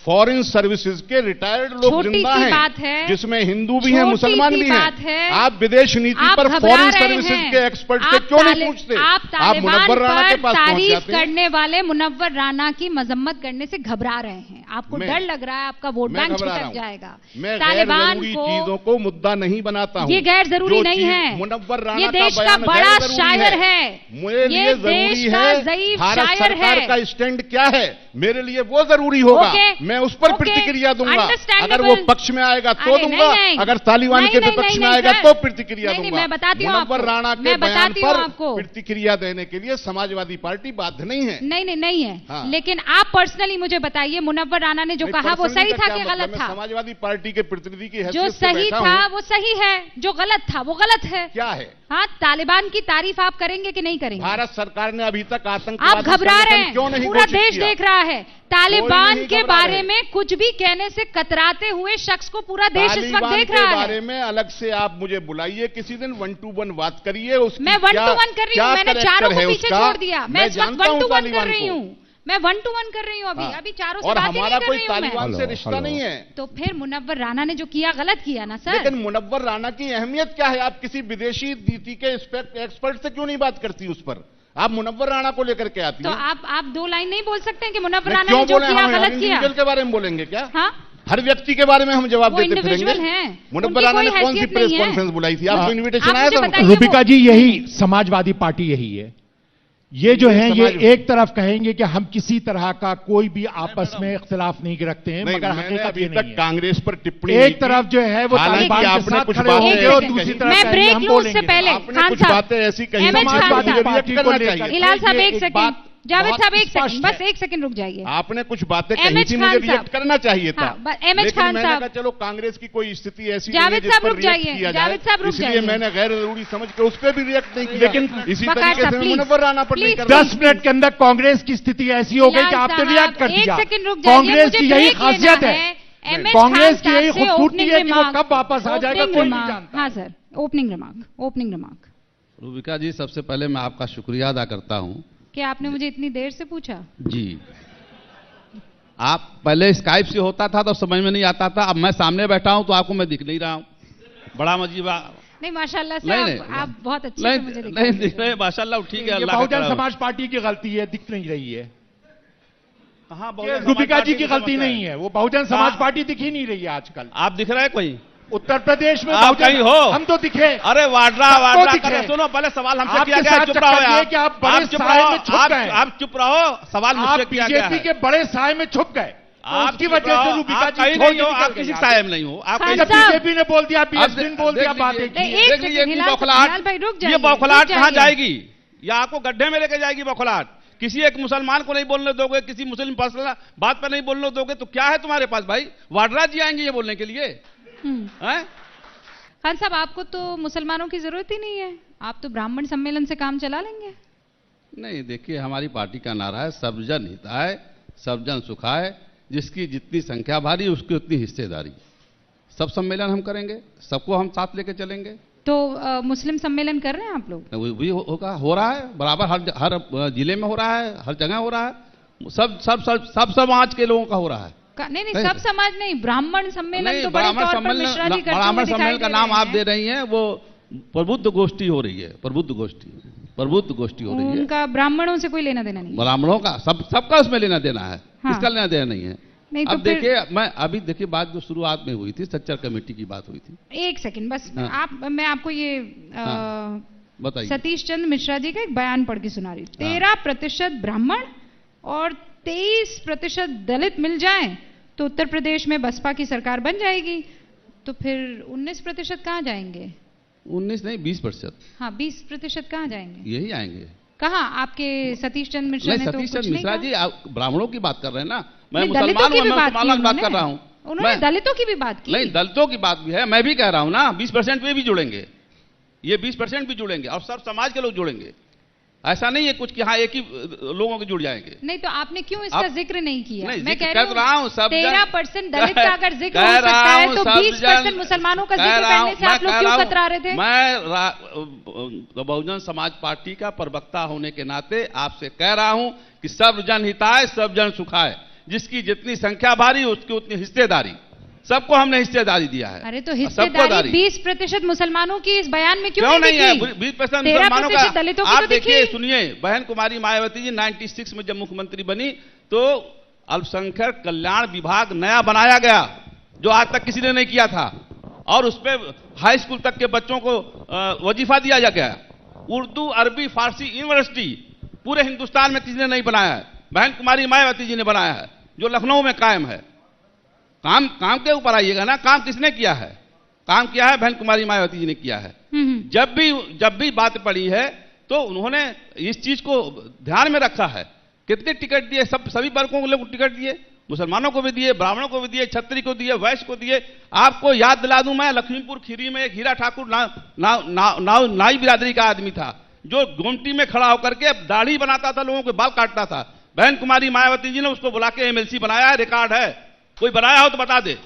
फॉरेन सर्विसेज के रिटायर्ड लोग जिंदा हैं, जिसमें हिंदू भी हैं, मुसलमान भी हैं। आप विदेश नीति पर फॉरेन सर्विसेज के एक्सपर्ट से क्यों नहीं पूछते? आप मुनव्वर राना के पास तारीफ करने वाले मुनव्वर राना की मजम्मत करने से घबरा रहे हैं। आपको डर लग रहा है आपका वोट बैंक छिटक जाएगा। मैं तालिबान चीजों को मुद्दा नहीं बनाता हूँ। ये गैर जरूरी नहीं है। मुनव्वर राना ये देश का बड़ा शायर है, मेरे लिए जरूरी है भारत सरकार का स्टैंड क्या है, मेरे लिए वो जरूरी होगा। मैं उस पर प्रतिक्रिया दूंगा। अगर वो पक्ष में आएगा तो दूंगा, अगर तालिबान के विपक्ष में आएगा तो प्रतिक्रिया दूंगा। मैं बताती हूँ मुनव्वर राणा के बयान पर प्रतिक्रिया देने के लिए समाजवादी पार्टी बाध्य नहीं है। नहीं है। लेकिन आप पर्सनली मुझे बताइए, मुनव्वर राना ने जो कहा वो सही था कि गलत था? समाजवादी पार्टी के प्रतिनिधि की जो सही था वो सही है, जो गलत था वो गलत है। क्या है? हाँ, तालिबान की तारीफ आप करेंगे कि नहीं करेंगे? भारत सरकार ने अभी तक आतंकवाद, आप घबरा रहे हैं, पूरा देश देख रहा है। तालिबान के बारे में कुछ भी कहने से कतराते हुए शख्स को पूरा देश इस वक्त देख रहा है। बारे में अलग से आप मुझे बुलाइए, किसी दिन 1 to 1 बात करिए। मैं 1 to 1 कर रही हूँ, मैंने चारों को पीछे छोड़ दिया। मैं इस वक्त 1 to 1 कर रही हूँ, मैं 1 to 1 कर रही हूँ अभी चारों से बात नहीं कर रही हूँ। और हमारा कोई तालिबान से रिश्ता नहीं है। तो फिर मुनव्वर राना ने जो किया गलत किया ना सर। लेकिन मुनव्वर राना की अहमियत क्या है? आप किसी विदेशी नीति के एक्सपर्ट से क्यों नहीं बात करती उस पर? आप मुनव्वर राणा को लेकर के आती तो आप 2 लाइन नहीं बोल सकते हैं कि मुनव्वर राणा ने जो किया गलत किया? के बारे में बोलेंगे क्या? हाँ, हर व्यक्ति के बारे में हम जवाब देते फिरेंगे। मुनव्वर राणा ने कौन सी प्रेस कॉन्फ्रेंस बुलाई थी? आपको इन्विटेशन आया था? रूबिका जी, यही समाजवादी पार्टी यही है। ये जो है ये एक तरफ कहेंगे कि हम किसी तरह का कोई भी आपस में इख्तिलाफ नहीं रखते हैं, मगर हकीकत ये नहीं है। कांग्रेस पर टिप्पणी एक तरफ जो है वो तालिबान के साथ खड़े होंगे और दूसरी तरफ मैं ब्रेक लूं उससे पहले आपने कुछ बातें ऐसी कही समाजवादी पार्टी को लेकर। हिलाल साहब एक सेकंड, जावेद साहब एक सेकंड, बस एक सेकंड रुक जाइए। आपने कुछ बातें कही थी, मुझे रिएक्ट करना चाहिए था। एमएच खान साहब, चलो कांग्रेस की कोई स्थिति ऐसी जावेद साहब रुक जाइए, जावेद साहब रुक जाइए। इसलिए मैंने गैर जरूरी समझ के उस पर भी रिएक्ट नहीं किया। लेकिन इसी तरीके से मुनव्वर राना पर नहीं कर 10 मिनट के अंदर कांग्रेस की स्थिति ऐसी हो गई कि आपने रिएक्ट कर दिया। कांग्रेस की यही खासियत है, कांग्रेस की यही खूबसूरती है कि वो कब वापस आ जाएगा कोई नहीं जानता। हाँ सर, ओपनिंग रिमार्क। रूबिका जी, सबसे पहले मैं आपका शुक्रिया अदा करता हूँ कि आपने मुझे इतनी देर से पूछा। जी, आप पहले स्काइप से होता था तो समझ में नहीं आता था, अब मैं सामने बैठा हूं तो आपको मैं दिख नहीं रहा हूं। बड़ा मजीबा। नहीं माशाल्लाह से आप बहुत अच्छे से मुझे नहीं दिख रहे। माशाल्लाह, ठीक है। बहुजन समाज पार्टी की गलती है, दिख नहीं रही है। रूबिका जी की गलती नहीं है, वो बहुजन समाज पार्टी दिख ही नहीं रही है आजकल। आप दिख रहे हैं कोई? उत्तर प्रदेश में आप कहीं हो? हम तो दिखे। अरे वाड्रा सुनो, पहले सवाल हमसे किया गया, चुप रहो यार। आप बड़े साए में छुप गए। आप चुप रहो, सवाल मुझसे किया गया है। बीजेपी के बड़े साए में छुप गए, आपकी वजह से रूबिका जी कहीं नहीं हो, आप किसी साए में नहीं हो। आप बीजेपी ने बोल दिया, बीएसपी ने बोल दिया, बात एक ये बौखलाहट कहाँ जाएगी? या आपको गड्ढे में लेके जाएगी बौखलाहट? किसी एक मुसलमान को नहीं बोलने दोगे, किसी मुस्लिम बात पर नहीं बोलने दोगे, तो क्या है तुम्हारे पास भाई? वाड्रा जी आएंगे ये बोलने के लिए? खान साहब, आपको तो मुसलमानों की जरूरत ही नहीं है, आप तो ब्राह्मण सम्मेलन से काम चला लेंगे। नहीं, देखिए, हमारी पार्टी का नारा है सब जन हिताय सब जन सुखाय, जिसकी जितनी संख्या भारी उसकी उतनी हिस्सेदारी। सब सम्मेलन हम करेंगे, सबको हम साथ लेके चलेंगे। तो मुस्लिम सम्मेलन कर रहे हैं आप लोग? वही होगा, हो रहा है बराबर, हर जिले में हो रहा है, हर जगह हो रहा है। सब समाज के लोगों का हो रहा है। नहीं, सब समाज नहीं, ब्राह्मण सम्मेलन तो बड़े तौर पर मिश्रा जी करते हुए ब्राह्मण दिखाई सम्मेलन दे का नाम रहे आप दे रही हैं, वो प्रबुद्ध गोष्ठी हो रही है। प्रबुद्ध गोष्ठी हो रही है। उनका ब्राह्मणों से कोई लेना देना नहीं। ब्राह्मणों का सबका उसमें लेना देना है। हाँ। इसका लेना देना नहीं है। नहीं, अब तो देखिए, मैं अभी देखिए बात जो शुरुआत में हुई थी, सच्चर कमेटी की बात हुई थी। एक सेकंड बस, मैं आपको ये बताइए। सतीश चंद्र मिश्रा जी का एक बयान पढ़ के सुना रही हूँ। 13% ब्राह्मण और 23% दलित मिल जाएं तो उत्तर प्रदेश में बसपा की सरकार बन जाएगी, तो फिर 19% कहाँ जाएंगे? 19 नहीं 20%। हाँ 20% कहाँ जाएंगे? यही आएंगे। कहाँ? आपके सतीश चंद्र मिश्रा ने तो सतीश कुछ चंद्र नहीं मिश्रा कहा। जी आप ब्राह्मणों की बात कर रहे हैं ना, मैं नहीं, मुसलमान दलितों की हूं, भी मैं बात मुसलमान की बात कर रहा हूं। उन्होंने दलितों की भी बात की। नहीं, दलितों की बात भी है, मैं भी कह रहा हूं ना 20% में भी जुड़ेंगे, ये 20% भी जुड़ेंगे और सब समाज के लोग जुड़ेंगे। ऐसा नहीं है कुछ कि हाँ एक ही लोगों के जुड़ जाएंगे। नहीं तो आपने क्यों इसका जिक्र नहीं किया? नहीं, मैं कह रहा हूं 13% दलित का अगर जिक्र हो सकता है तो 20% मुसलमानों का जिक्र करने से आप लोग क्यों कतरा रहे थे? मैं बहुजन समाज पार्टी का प्रवक्ता होने के नाते आपसे कह रहा हूं कि सब जन हिताय सब जन सुखाय, जिसकी जितनी संख्या भारी उसकी उतनी हिस्सेदारी, सबको हमने हिस्सेदारी दिया है। अरे तो हिस्सेदारी 20% मुसलमानों की इस बयान में क्यों नहीं है? दिखी? 20% मुसलमानों का दलितों की आप तो देखिए, सुनिए, बहन कुमारी मायावती जी 96 में जब मुख्यमंत्री बनी तो अल्पसंख्यक कल्याण विभाग नया बनाया गया जो आज तक किसी ने नहीं किया था, और उस पर हाई स्कूल तक के बच्चों को वजीफा दिया जा गया। उर्दू अरबी फारसी यूनिवर्सिटी पूरे हिंदुस्तान में किसी ने नहीं बनाया है, बहन कुमारी मायावती जी ने बनाया है, जो लखनऊ में कायम है। काम के ऊपर आइएगा ना, काम किसने किया है? काम किया है बहन कुमारी मायावती जी ने किया है। जब भी बात पड़ी है तो उन्होंने इस चीज को ध्यान में रखा है। कितने टिकट दिए? सभी वर्गों को लोग टिकट दिए, मुसलमानों को भी दिए, ब्राह्मणों को भी दिए, छत्री को दिए, वैश्य को दिए। आपको याद दिला दूं, मैं लखीमपुर खीरी में एक हीरा ठाकुर नाई बिरादरी का आदमी था जो गोमती में खड़ा होकर के दाढ़ी बनाता था, लोगों के बाल काटता था। बहन कुमारी मायावती जी ने उसको बुला के एमएलसी बनाया है, रिकॉर्ड है, कोई बनाया हो तो बता दे।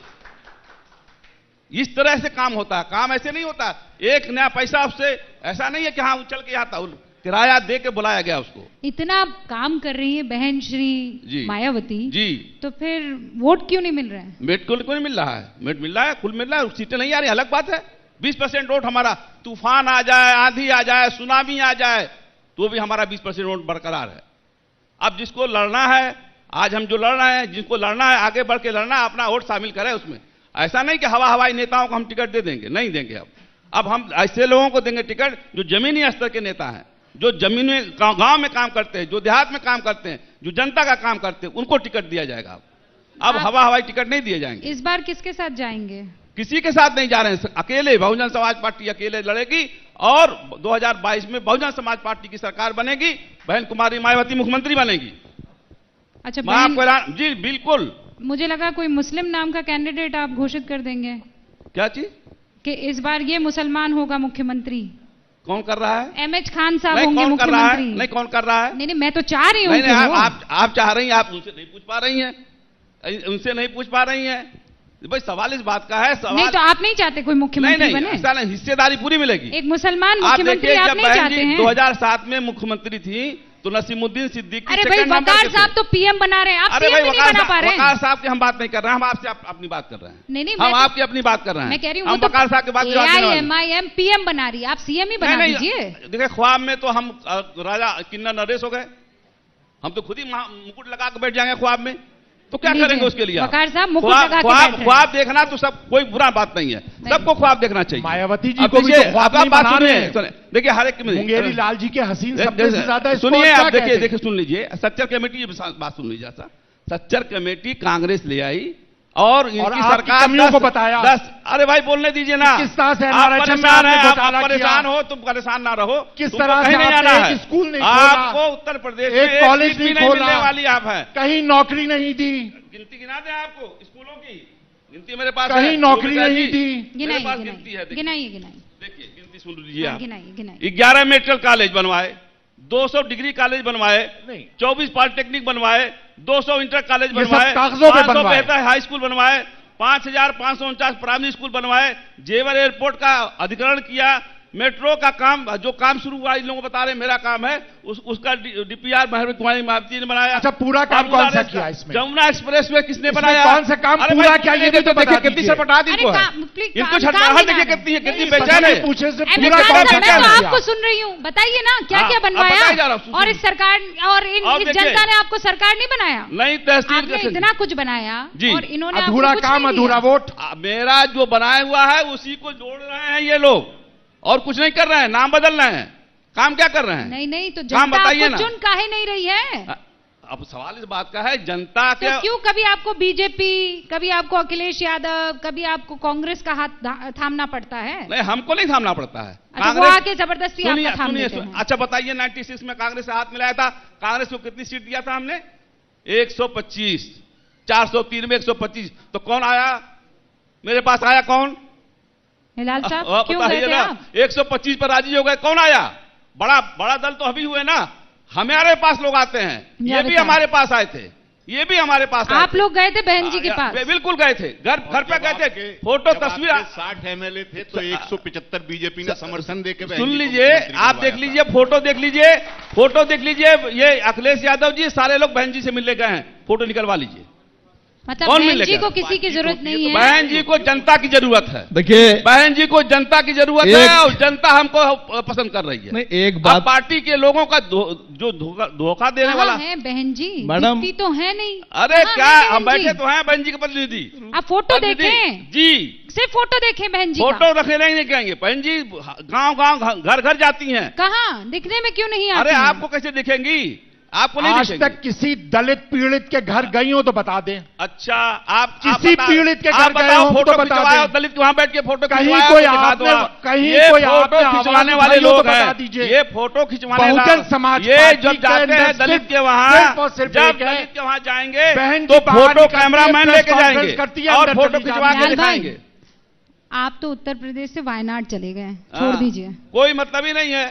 इस तरह से काम होता है, काम ऐसे नहीं होता एक नया पैसा उससे, ऐसा नहीं है कि हाँ उछल के आता, किराया दे के बुलाया गया उसको। इतना काम कर रही है बहन श्री मायावती जी, तो फिर वोट क्यों नहीं मिल रहे हैं? मेट क्यों नहीं मिल रहा है? मेट मिल रहा है, कुल मिल रहा है, सीटें नहीं आ रही, अलग बात है। 20% वोट हमारा, तूफान आ जाए, आंधी आ जाए, सुनामी आ जाए, तो भी हमारा 20% वोट बरकरार है। अब जिसको लड़ना है, आज हम जो लड़ रहे हैं, जिसको लड़ना है आगे बढ़ के लड़ना है, अपना वोट शामिल करें उसमें। ऐसा नहीं कि हवाई नेताओं को हम टिकट दे देंगे, नहीं देंगे। अब हम ऐसे लोगों को देंगे टिकट जो जमीनी स्तर के नेता हैं, जो जमीन में गांव में काम करते हैं, जो देहात में काम करते हैं, जो जनता का काम करते हैं, उनको टिकट दिया जाएगा। अब हवाई टिकट नहीं दिए जाएंगे। इस बार किसके साथ जाएंगे? किसी के साथ नहीं जा रहे हैं, अकेले बहुजन समाज पार्टी अकेले लड़ेगी और 2022 में बहुजन समाज पार्टी की सरकार बनेगी, बहन कुमारी मायावती मुख्यमंत्री बनेगी। अच्छा जी बिल्कुल। मुझे लगा कोई मुस्लिम नाम का कैंडिडेट आप घोषित कर देंगे। क्या चीज? कि इस बार ये मुसलमान होगा मुख्यमंत्री। कौन कर रहा है? एमएच खान साहब होंगे मुख्यमंत्री। नहीं, कौन कर रहा है? नहीं, मैं तो चाह रही हूँ। नहीं, आप चाह रही हैं, आप उनसे नहीं पूछ पा रही हैं, उनसे नहीं पूछ पा रही हैं। भाई सवाल इस बात का है, सवाल नहीं तो आप नहीं चाहते कोई मुख्यमंत्री बने? ऐसा नहीं, हिस्सेदारी पूरी मिलेगी। एक मुसलमान मुख्यमंत्री आप नहीं चाहते हैं? 2007 में मुख्यमंत्री थी तो नसीमुद्दीन सिद्दीकी। अरे भाई वकार साहब तो पीएम बना रहे हैं, आप पीएम नहीं बना पा रहे हैं। वकार साहब की हम बात नहीं कर रहे हैं, हम आपसे अपनी बात कर रहे हैं। नहीं, हम आपकी अपनी बात कर रहे हैं। मैं कह रही हूँ हम वकार साहब की बात कर रहे हैं। एआईएमआईएम पीएम बना रही है, आप सीएम ही बना दीजिए। देखिए ख्वाब में तो हम राजा किन्नर नरेश हो गए, हम तो खुद ही मुकुट लगा के बैठ जाएंगे ख्वाब में, तो क्या करेंगे उसके लिए? वकार साहब मुकुट लगा के बैठ रहे हैं। ख्वाब देखना तो सब कोई बुरा बात नहीं है, सबको ख्वाब देखना चाहिए। मायावती जी को भी तो ख्वाब नहीं बना रहे हैं। देखिए हर एक मुंगेरी लाल जी के हसीन सपने से ज्यादा सुनिए आप, देखिए सुन लीजिए, सच्चर कमेटी बात सुन लीजिए। सच्चर कमेटी कांग्रेस ले आई और इनकी सरकार कमियों को बताया। अरे भाई बोलने दीजिए ना, किस तरह से आप परेशान हो, तुम परेशान ना रहो। किस तरह से नहीं आना है, स्कूल नहीं खोला, आपको उत्तर प्रदेश में एक कॉलेज नहीं खोलने वाली आप है, कहीं नौकरी नहीं दी। गिनती गिना दे आपको स्कूलों की, गिनती मेरे पास कहीं नौकरी नहीं दी। गिनती है, गिनाइए। देखिए गिनती सुन लीजिए आप। गिनाइए। 11 मेडिकल कॉलेज बनवाए, 200 डिग्री कॉलेज बनवाए, 24 पॉलिटेक्निक बनवाए, 200 इंटर कॉलेज बनवाए, 500 हाई स्कूल बनवाए, 5549 प्राइमरी स्कूल बनवाए, जेवर एयरपोर्ट का अधिग्रहण किया, मेट्रो का काम, जो काम शुरू हुआ इन लोगों को बता रहे मेरा काम है, उसका डीपीआर बहन कुमारी मायावती ने बनाया। अच्छा पूरा काम कौन सा किया इसमें? जमुना एक्सप्रेस वे किसने बनाया? कौन सा काम पूरा क्या? ये भी तो देखिए कितनी सपटा दी इनको छटपटाहट देखिए कितनी है, कितनी बेचैन है। पूछे से पूरा कौन सा क्या? मैं आपको सुन रही हूँ, बताइए ना क्या क्या बनवाया। और इस सरकार और इस जनता ने आपको सरकार नहीं बनाया? नहीं, तहसील इतना कुछ बनाया और इन्होंने अधूरा काम अधूरा वोट। मेरा जो बनाया हुआ है उसी को जोड़ रहे हैं ये लोग, और कुछ नहीं कर रहे हैं, नाम बदल रहे हैं। काम क्या कर रहे हैं? नहीं तो जनता आपको चुन काहे नहीं रही है? अब सवाल इस बात का है जनता के तो क्यों कभी आपको बीजेपी, कभी आपको अखिलेश यादव, कभी आपको कांग्रेस का हाथ थामना पड़ता है? नहीं, हमको नहीं थामना पड़ता है। अच्छा, वो आके जबरदस्ती आपका थाम देते हैं। अच्छा बताइए, 96 में कांग्रेस से हाथ मिलाया था, कांग्रेस को कितनी सीट दिया था हमने? 125। 403 में 125। तो कौन आया मेरे पास? आया कौन? हिलाल साहब क्यों गए थे आप? 125 पर राजी हो गए, कौन आया? बड़ा दल तो अभी हुए ना, हमारे पास लोग आते हैं, ये भी हमारे पास आए थे, ये भी हमारे पास आए थे। आप लोग गए थे बहन जी के पास? बिल्कुल गए थे, घर पे गए थे, फोटो तस्वीर। 60 एमएलए थे तो 175 बीजेपी ने समर्थन देकर। सुन लीजिए, आप देख लीजिए, फोटो देख लीजिए, फोटो देख लीजिए। ये अखिलेश यादव जी सारे लोग बहन जी से मिलने गए हैं, फोटो निकलवा लीजिए। मतलब बहन जी को किसी की जरूरत नहीं है? बहन जी को जनता की जरूरत है। देखिए, बहन जी को जनता की जरूरत है और जनता हमको पसंद कर रही है। नहीं, एक बात, पार्टी के लोगों का जो धोखा देने वाला है बहन जी, मैडम तो है नहीं। अरे क्या हम बैठे तो हैं बहन जी के प्रतिनिधि। आप फोटो देखें जी, सिर्फ फोटो देखें बहन जी। फोटो रखे नहीं कहेंगे, बहन जी गांव घर जाती हैं। कहाँ दिखने में क्यों नहीं आती? अरे आपको कैसे दिखेंगी? आपको नहीं आज तक किसी दलित पीड़ित के घर गई हो तो बता दें। अच्छा, आप किसी पीड़ित के घर गए हो तो बता दें। दलित वहां बैठ के फोटो कहीं कोई आपने फोटो खिंचवाने वाले लोग बता दीजिए। ये फोटो खिंचवाने बहुजन समाज ये जब जाते हैं दलित के वहां, जब दलित के वहां जाएंगे तो फोटो कैमरामैन लेके जाएंगे और फोटो खिंचवा के दिखाएंगे। आप तो उत्तर प्रदेश से वायनाड चले गए, छोड़ दीजिए, कोई मतलब ही नहीं है।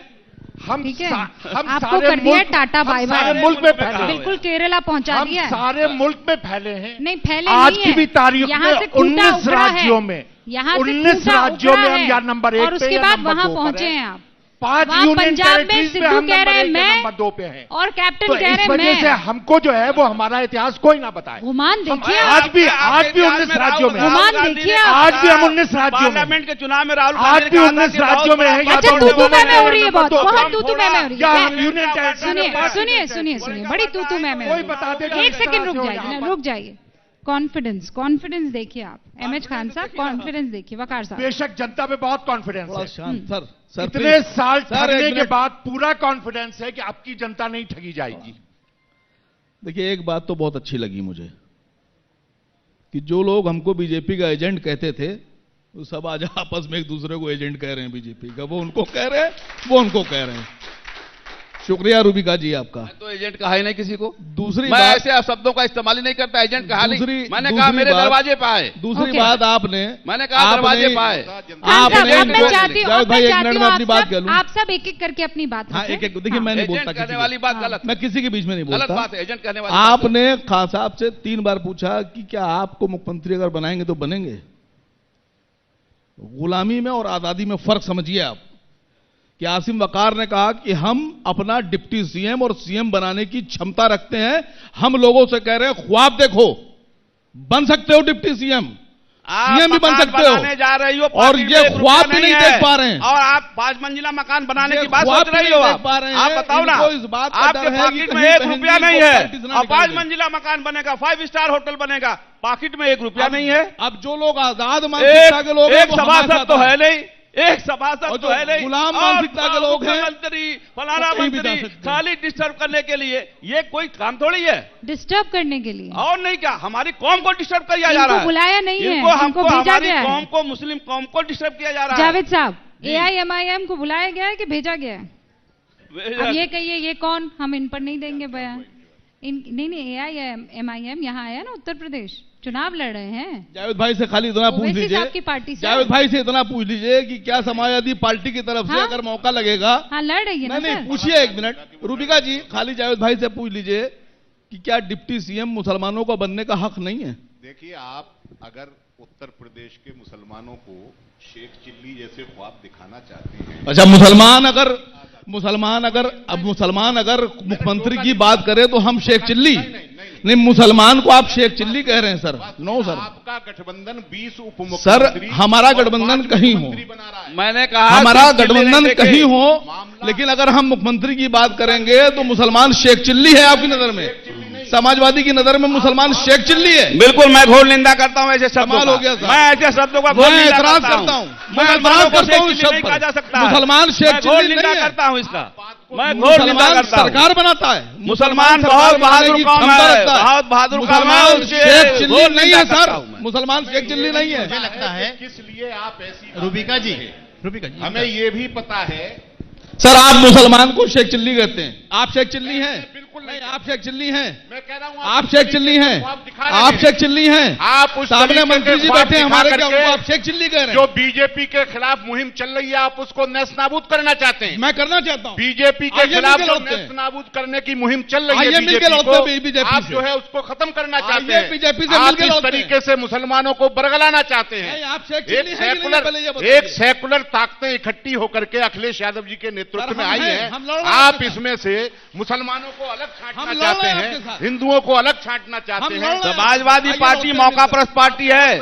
हम आपको कर दिया टाटा बाय बाय, मुल्क में फैले, बिल्कुल केरला पहुंचा दिया। सारे मुल्क में फैले हैं। नहीं फैले आज नहीं की भी तारीख यहाँ से 19 राज्यों में, यहाँ 19 राज्यों में हम या नंबर 1 और उसके बाद वहां पहुंचे हैं आप। 5 यूनियन पंजाब में टेरिटरीज में सिद्धू हम कह रहे हैं मैं नंबर 2 पे हैं और कैप्टन तो कह रहे हैं इस वजह से हमको जो है वो हमारा इतिहास कोई ना बताए। गुमान देखिए, आज भी 19 राज्यों में, गुमान देखिए, आज भी हम 19 राज्यों में, पार्लियामेंट के चुनाव में राहुल आज भी 19 राज्यों में है। अच्छा, तू मैं हो रही है, बहुत तू मैं हो रही है। यूनियन सुनिए सुनिए सुनिए, बड़ी तू मैं कोई बता देगा। एक सेकंड रुक जाइए, रुक जाइए। कॉन्फिडेंस देखिए आप, एमएच खान साहब, कॉन्फिडेंस देखिए। वकार साहब, बेशक जनता पे बहुत कॉन्फिडेंस है सर, इतने साल ठगने के बाद पूरा कॉन्फिडेंस है कि आपकी जनता नहीं ठगी जाएगी। देखिए, एक बात तो बहुत अच्छी लगी मुझे कि जो लोग हमको बीजेपी का एजेंट कहते थे वो सब आज आपस में एक दूसरे को एजेंट कह रहे हैं बीजेपी का। वो उनको कह रहे हैं, वो उनको कह रहे हैं। शुक्रिया रूबिका जी आपका। तो एजेंट कहा ही नहीं किसी को। दूसरी मैं बात, ऐसे शब्दों का इस्तेमाल ही नहीं करता, एजेंट कहा नहीं। मैंने कहा मेरे दरवाजे पे आए। दूसरी बात आपने, मैंने कहा दरवाजे पे आए। मैं चाहती हूँ भाई एक मिनट में अपनी बात कर लूं। आप सब एक एक करके अपनी बात। हाँ, एक देखिए, मैं नहीं बोलता, कहने वाली बात गलत, मैं किसी के बीच में नहीं बोलता। गलत बात है एजेंट कहने वाली। आपने खान साहब से 3 बार पूछा कि क्या आपको मुख्यमंत्री अगर बनाएंगे तो बनेंगे। गुलामी में और आजादी में फर्क समझिए आप। कि आसिम वकार ने कहा कि हम अपना डिप्टी सीएम और सीएम बनाने की क्षमता रखते हैं। हम लोगों से कह रहे हैं ख्वाब देखो, बन सकते हो डिप्टी सीएम, सीएम भी बन सकते हो, जा रही हो और ये ख्वाब भी नहीं देख पा रहे हैं। और आप 5 मंजिला मकान बनाने की बात सोच रही हो। आप बताओ ना, इस बात का आपके डर है पॉकेट कि में 1 रुपया नहीं है और 5 मंजिला मकान बनेगा, 5 स्टार होटल बनेगा, पॉकेट में 1 रुपया नहीं है। अब जो लोग आजाद मानसिकता के लोग, एक सभासद तो है नहीं, एक सभासद तो है नहीं, गुलाम मानसिकता के लोग हैं, मंत्री फलाना मंत्री खाली डिस्टर्ब करने के लिए। ये कोई काम थोड़ी है डिस्टर्ब करने के लिए। और नहीं क्या, हमारी कौम को डिस्टर्ब किया जा रहा है। बुलाया नहीं है, हमको हमारी कौम को, मुस्लिम कौम को डिस्टर्ब किया जा रहा है। जावेद साहब, AIMIM को बुलाया गया है कि भेजा गया है? अब ये कहिए, ये कौन, हम इन पर नहीं देंगे बयान। नहीं AIMIM यहाँ आया ना, उत्तर प्रदेश चुनाव लड़ रहे हैं। जावेद भाई से खाली इतना पूछ लीजिए, आपकी पार्टी से, जावेद भाई से इतना पूछ लीजिए कि क्या समाजवादी पार्टी की तरफ से अगर मौका लगेगा। हाँ, लड़ रही है ना। नहीं, पूछिए एक मिनट रूबिका जी, खाली जावेद भाई से पूछ लीजिए कि क्या डिप्टी सीएम मुसलमानों को बनने का हक नहीं है। देखिए, आप अगर उत्तर प्रदेश के मुसलमानों को शेख चिल्ली जैसे ख्वाब दिखाना चाहते हैं। अच्छा, मुसलमान अगर मुख्यमंत्री की बात करें तो हम शेख चिल्ली नहीं, मुसलमान को आप शेख चिल्ली कह रहे हैं सर। नो सर, आपका गठबंधन 20 उपमुख्यमंत्री, सर हमारा गठबंधन कहीं हो, मैंने कहा हमारा गठबंधन कहीं हो, लेकिन अगर हम मुख्यमंत्री की बात करेंगे तो मुसलमान शेख चिल्ली है आपकी नजर में। समाजवादी की नजर में मुसलमान शेख चिल्ली है। बिल्कुल, मैं घोर निंदा करता हूं ऐसे शब्दों हो गया, मैं ऐसे शब्दों का घोर निंदा करता हूं। मैं एतराज करता हूं इस शब्द पर। मुसलमान शेख चिल्ली नहीं है। करता हूं इसका, मैं घोर निंदा करता हूं। सरकार बनाता है, मुसलमान बहुत बहादुर कौम है, बहुत बहादुर कौम है। शेख चिल्ली नहीं है सर, मुसलमान शेख चिल्ली नहीं है। मुझे लगता है किस लिए आप ऐसी रूबिका जी हमें ये भी पता है सर, आप मुसलमान को शेख चिल्ली कहते हैं। आप शेख चिल्ली हैं? बिल्कुल नहीं, आप शेख चिल्ली हैं। मैं कह रहा हूं आप शेख चिल्ली हैं, आप शेख चिल्ली हैं। आप उस सामने मंत्री जी बैठे हमारे, क्या उनको आप शेख चिल्ली कह रहे हैं? जो बीजेपी के खिलाफ मुहिम चल रही है, आप उसको नेस्तनाबूद करना चाहते हैं। मैं करना चाहता हूं। बीजेपी के खिलाफ जो नेस्तनाबूद करने की मुहिम चल रही है बीजेपी, आप जो है उसको खत्म करना चाहते हैं। बीजेपी से आप इस तरीके से मुसलमानों को बरगलाना चाहते हैं। एक सेकुलर ताकतें इकट्ठी होकर के अखिलेश यादव जी के नेतृत्व में आई है। आप इसमें से मुसलमानों को अलग छांटना चाहते हैं, हिंदुओं को अलग छांटना चाहते हैं। समाजवादी पार्टी मौका परस्त पार्टी है,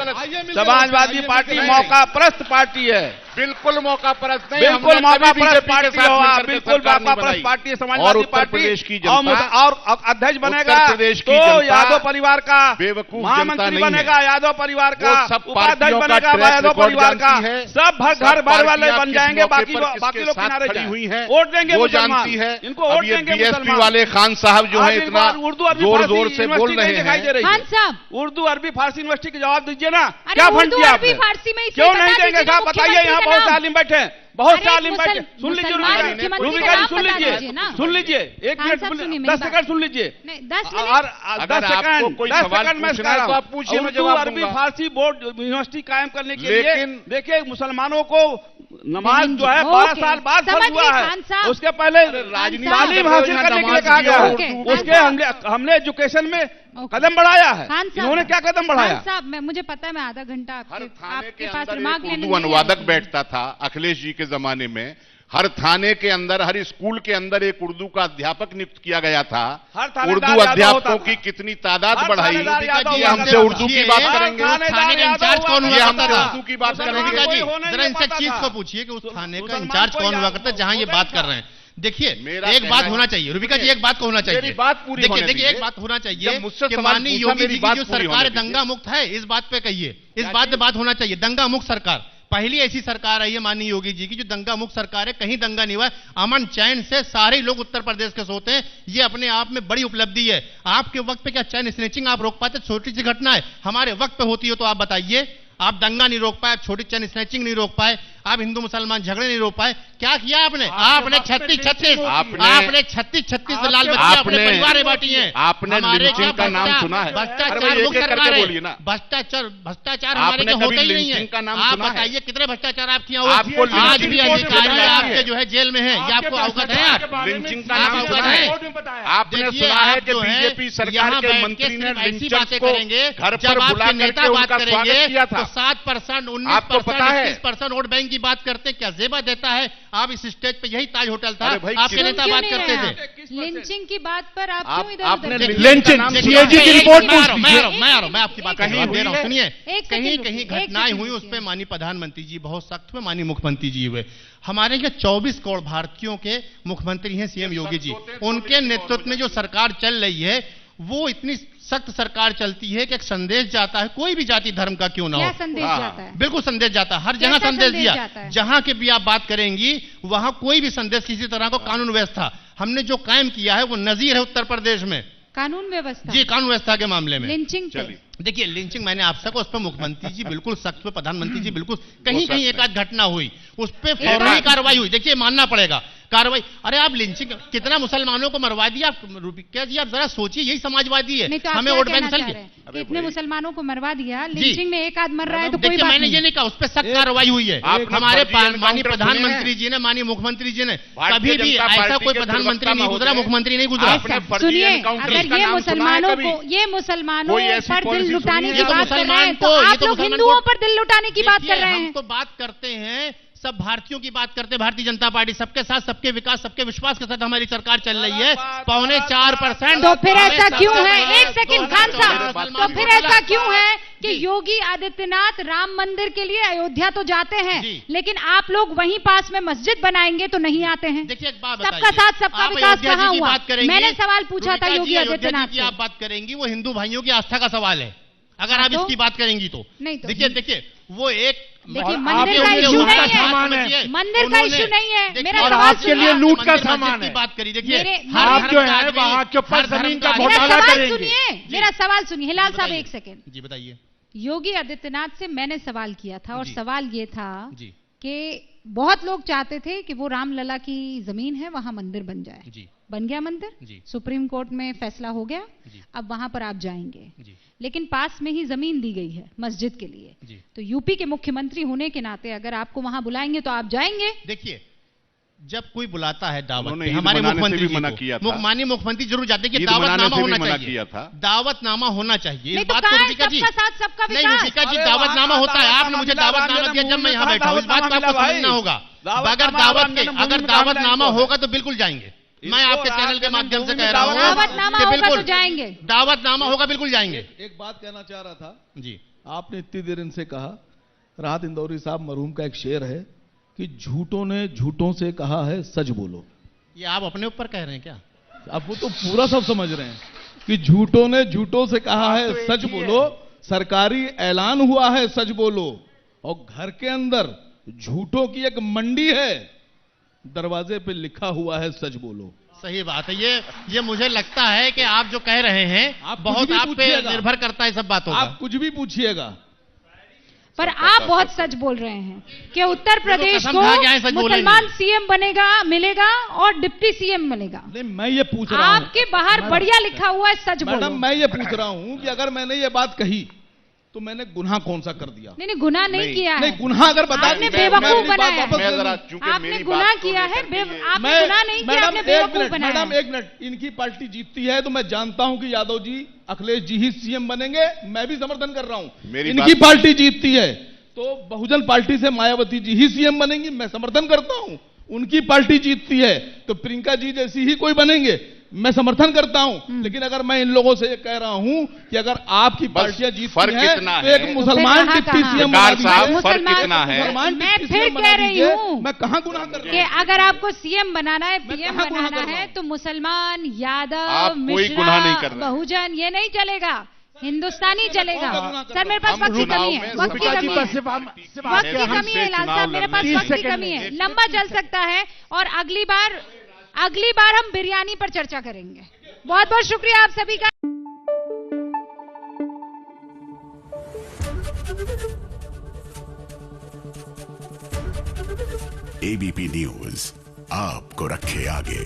समाजवादी पार्टी मौका परस्त पार्टी है। बिल्कुल मौका परस्त नहीं, बिल्कुल मौका परस्त पार्टी हो, बिल्कुल मौका परस्त पार्टी है समाजवादी पार्टी। और अध्यक्ष बनेगा तो यादव परिवार का बेवकूफ महामंत्री बनेगा, यादव परिवार का उपाध्यक्ष बनेगा, यादव परिवार का सब घर भर वाले बन जाएंगे, बाकी लोग किनारे खड़ी हुई है। वोट देंगे वो जानती है। इनको वोट देंगे बीएसपी वाले खान साहब जो है इतना जोर जोर से बोल रहे हैं। खान साहब, उर्दू अरबी फारसी यूनिवर्सिटी के जवाब दीजिए ना, क्या फंड दिया आपने? क्यों नहीं देंगे साहब, बताइए। यहाँ बहुत से आलिम बैठे हैं, बहुत से आलिम बैठे। सुन लीजिए रूबिका जी, सुन लीजिए, सुन लीजिए, 1 मिनट 10 सेकंड सुन लीजिए। 10 सेकंड में सिखा रहा हूं। उर्दू अरबी फारसी बोर्ड यूनिवर्सिटी कायम करने के लिए देखिए मुसलमानों को नमाज जो है 12 साल बाद फर्ज हुआ है, उसके पहले तालीम हासिल करने के लिए कहा गया है। उसके हमने एजुकेशन में कदम बढ़ाया है। इन्होंने क्या कदम बढ़ाया? साहब, मुझे पता है, मैं आधा घंटा आपके पास रिमार्क लेने अनुवादक बैठता था अखिलेश जी के जमाने में। हर थाने के अंदर, हर स्कूल के अंदर एक उर्दू का अध्यापक नियुक्त किया गया था। उर्दू अध्यापकों की कितनी तादाद बढ़ाई। हमसे उर्दू की बात करेंगे, थाने का इंचार्ज कौन हुआ करता था? उर्दू की बात करेंगे। जरा इनसे चीज को पूछिए कि उस थाने का इंचार्ज कौन हुआ करता है जहां ये बात कर रहे हैं। देखिए, एक बात होना चाहिए रूबिका जी, एक बात को होना चाहिए। बात पूरी देखिए, एक बात होना चाहिए कि माननीय योगी जी की जो सरकार दंगा मुक्त है, इस बात पे कहिए, इस बात पे बात होना चाहिए। दंगा मुक्त सरकार, पहली ऐसी सरकार आई है माननीय योगी जी की जो दंगा मुक्त सरकार है। कहीं दंगा नहीं हुआ, अमन चैन से सारे लोग उत्तर प्रदेश के सोते हैं। ये अपने आप में बड़ी उपलब्धि है। आपके वक्त पे क्या चैन स्नैचिंग आप रोक पाते? छोटी सी घटना है, हमारे वक्त पे होती हो तो आप बताइए। आप दंगा नहीं रोक पाए, छोटी चैन स्नैचिंग नहीं रोक पाए, आप हिंदू मुसलमान झगड़े नहीं रोक पाए। क्या किया आपने? आपने 36 लाल बत्तियां अपने परिवार में बांटी हैं। आपने लिंचिंग का नाम सुना है? भ्रष्टाचार मुक्त सरकार है। भ्रष्टाचार हमारे क्या होता ही नहीं है। आप बताइए कितने भ्रष्टाचार आप किया? आज भी अधिकारी आपके जो है जेल में है, ये आपको अवगत है? लिंचिंग का नाम सुना है? आपने सुना है कि बीजेपी सरकार के मंत्री ने लिंचर्स को घर पर बुला करके उनका स्वागत किया था? 7%, 19%, 21% वोट बैंक की बात करते क्या जेबा देता है? आप इस स्टेज पे, यही ताज होटल था, आपके नेता बात करते थे। लिंचिंग की बात पर आप क्यों इधर लिंचिंग सीएजी की रिपोर्ट मैं आपकी बात दे रहा हूं। सुनिए, कहीं घटनाएं हुई, उस पर माननीय प्रधानमंत्री जी बहुत सख्त हुए, माननीय मुख्यमंत्री जी हुए। हमारे यहाँ 24 करोड़ भारतीयों के मुख्यमंत्री हैं सीएम योगी जी। उनके नेतृत्व में जो सरकार चल रही है, वो इतनी सख्त सरकार चलती है कि एक संदेश जाता है, कोई भी जाति धर्म का क्यों ना हो। संदेश जाता है? बिल्कुल संदेश जाता है, हर जगह संदेश दिया। जहां के भी आप बात करेंगी वहां कोई भी संदेश किसी तरह का कानून व्यवस्था हमने जो कायम किया है वो नजीर है उत्तर प्रदेश में। कानून व्यवस्था जी, कानून व्यवस्था के मामले में लिंचिंग। देखिए, लिंचिंग मैंने आपसे कहा, उस पर मुख्यमंत्री जी बिल्कुल सख्त हुए, प्रधानमंत्री जी बिल्कुल। कहीं कहीं एक आध घटना हुई, उस पर फौरन ही कार्रवाई हुई। देखिए, मानना पड़ेगा कार्रवाई। अरे आप लिंचिंग, कितना मुसलमानों को मरवा दिया क्या जी? आप जरा सोचिए, यही समाजवादी है। हमें वोट बैंक चल गए, इतने मुसलमानों को मरवा दिया, लिंचिंग में एक आध मर रहा है तो कोई बात मैंने ये नहीं कहा, उस पर सख्त कार्रवाई हुई है। हमारे माननीय प्रधानमंत्री जी ने, माननीय मुख्यमंत्री जी ने, कभी भी ऐसा कोई प्रधानमंत्री नहीं गुजरा, मुख्यमंत्री नहीं गुजरा। सुनिए, अगर ये मुसलमानों पर दिल लुटाने की बात कर रहे हैं तो आप लोग हिंदुओं पर दिल लुटाने की बात कर रहे हैं। हम तो बात करते हैं सब भारतीयों की बात करते, भारतीय जनता पार्टी सबके साथ, सबके विकास, सबके विश्वास के साथ हमारी सरकार चल रही है। 4.25%। तो फिर ऐसा क्यों है, एक सेकंड खान साहब, तो फिर ऐसा क्यों है कि योगी आदित्यनाथ राम मंदिर के लिए अयोध्या तो जाते हैं, लेकिन आप लोग वहीं पास में मस्जिद बनाएंगे तो नहीं आते हैं? देखिए एक बात सबका साथ सबका विकास कहाँ हुआ? मैंने सवाल पूछा था योगी आदित्यनाथ की, आप बात करेंगी वो हिंदू भाइयों की आस्था का सवाल है, अगर आप इसकी बात करेंगी तो। देखिए वो एक मंदिर का इशू नहीं है, मंदिर का इशू नहीं है, मेरा और आपके लिए लूट का सामान है। बात करिए, देखिए आप जो है वहाँ के ऊपर जमीन का घोटाला करेंगे। मेरा सवाल सुनिए हिलाल साहब, एक सेकंड जी बताइए। योगी आदित्यनाथ से मैंने सवाल किया था और सवाल ये था कि बहुत लोग चाहते थे कि वो रामलला की जमीन है वहां मंदिर बन जाए, बन गया मंदिर, सुप्रीम कोर्ट में फैसला हो गया, अब वहां पर आप जाएंगे, लेकिन पास में ही जमीन दी गई है मस्जिद के लिए, तो यूपी के मुख्यमंत्री होने के नाते अगर आपको वहां बुलाएंगे तो आप जाएंगे? देखिए जब कोई बुलाता है दावत पे, हमारे मुख्यमंत्री मना किया था, माननीय मुख्यमंत्री जरूर जाते कि दावतनामा होना चाहिए, दावतनामा होना चाहिए। इस बात को रुबिका जी, नहीं रुबिका जी, दावतनामा होता है, आपने मुझे दावतनामा दिया जब मैं यहाँ बैठा हूँ, इस बात को आपको समझना होगा। अगर दावतनामा होगा तो बिल्कुल जाएंगे, मैं आपके चैनल के माध्यम से कह रहा हूँ, दावतनामा होगा तो जाएंगे, दावतनामा होगा बिल्कुल जाएंगे। एक बात कहना चाह रहा था जी, आपने इतनी देर इनसे कहा, राहत इंदौरी साहब मरहूम का एक शेर है कि झूठों ने झूठों से कहा है सच बोलो। ये आप अपने ऊपर कह रहे हैं क्या? अब वो तो पूरा सब समझ रहे हैं कि झूठों ने झूठों से कहा है सच बोलो, सरकारी ऐलान हुआ है सच बोलो, और घर के अंदर झूठों की एक मंडी है, दरवाजे पे लिखा हुआ है सच बोलो। सही बात है, ये मुझे लगता है कि आप जो कह रहे हैं बहुत आप पे निर्भर करता है सब बातों का। आप कुछ भी पूछिएगा, पर आप बहुत सच बोल रहे हैं कि उत्तर प्रदेश को मुसलमान सीएम बनेगा, मिलेगा और डिप्टी सीएम मिलेगा। नहीं, मैं ये पूछ रहा हूं, आपके बाहर बढ़िया लिखा हुआ है सच बोलो। मैडम मैं ये पूछ रहा हूं कि अगर मैंने ये बात कही तो मैंने गुनाह कौन सा कर दिया? नहीं गुनाह नहीं किया है। नहीं, गुनाह अगर बता, आपने बेवकूफ बनाया, आपने गुनाह किया है, आपने गुनाह नहीं किया, आपने बेवकूफ बनाया। मैडम एक मिनट, इनकी पार्टी जीतती है तो मैं जानता हूं कि यादव जी, अखिलेश जी ही सीएम बनेंगे, मैं भी समर्थन कर रहा हूं। इनकी पार्टी जीतती है तो बहुजन पार्टी से मायावती जी ही सीएम बनेंगी, मैं समर्थन करता हूं। उनकी पार्टी जीतती है तो प्रियंका जी जैसी ही कोई बनेंगे, मैं समर्थन करता हूं। लेकिन अगर मैं इन लोगों से ये कह रहा हूं कि अगर आपकी पार्टियां जीतती हैं तो एक मुसलमान डिप्टी सीएम फर्क कितना है? मैं फिर कह रही हूं, मैं कहां गुनाह कर रहा हूं? कि अगर आपको सीएम बनाना है, पीएम बनाना है तो मुसलमान, यादव, मिश्रा, बहुजन ये नहीं चलेगा, हिंदुस्तानी चलेगा। सर मेरे पास वक्त की कमी है, वक्त की कमी है, वक्त की कमी है लाल साहब, मेरे पास वक्त की कमी है, लंबा चल सकता है और अगली बार हम बिरयानी पर चर्चा करेंगे। बहुत बहुत शुक्रिया आप सभी का। एबीपी न्यूज आपको रखे आगे।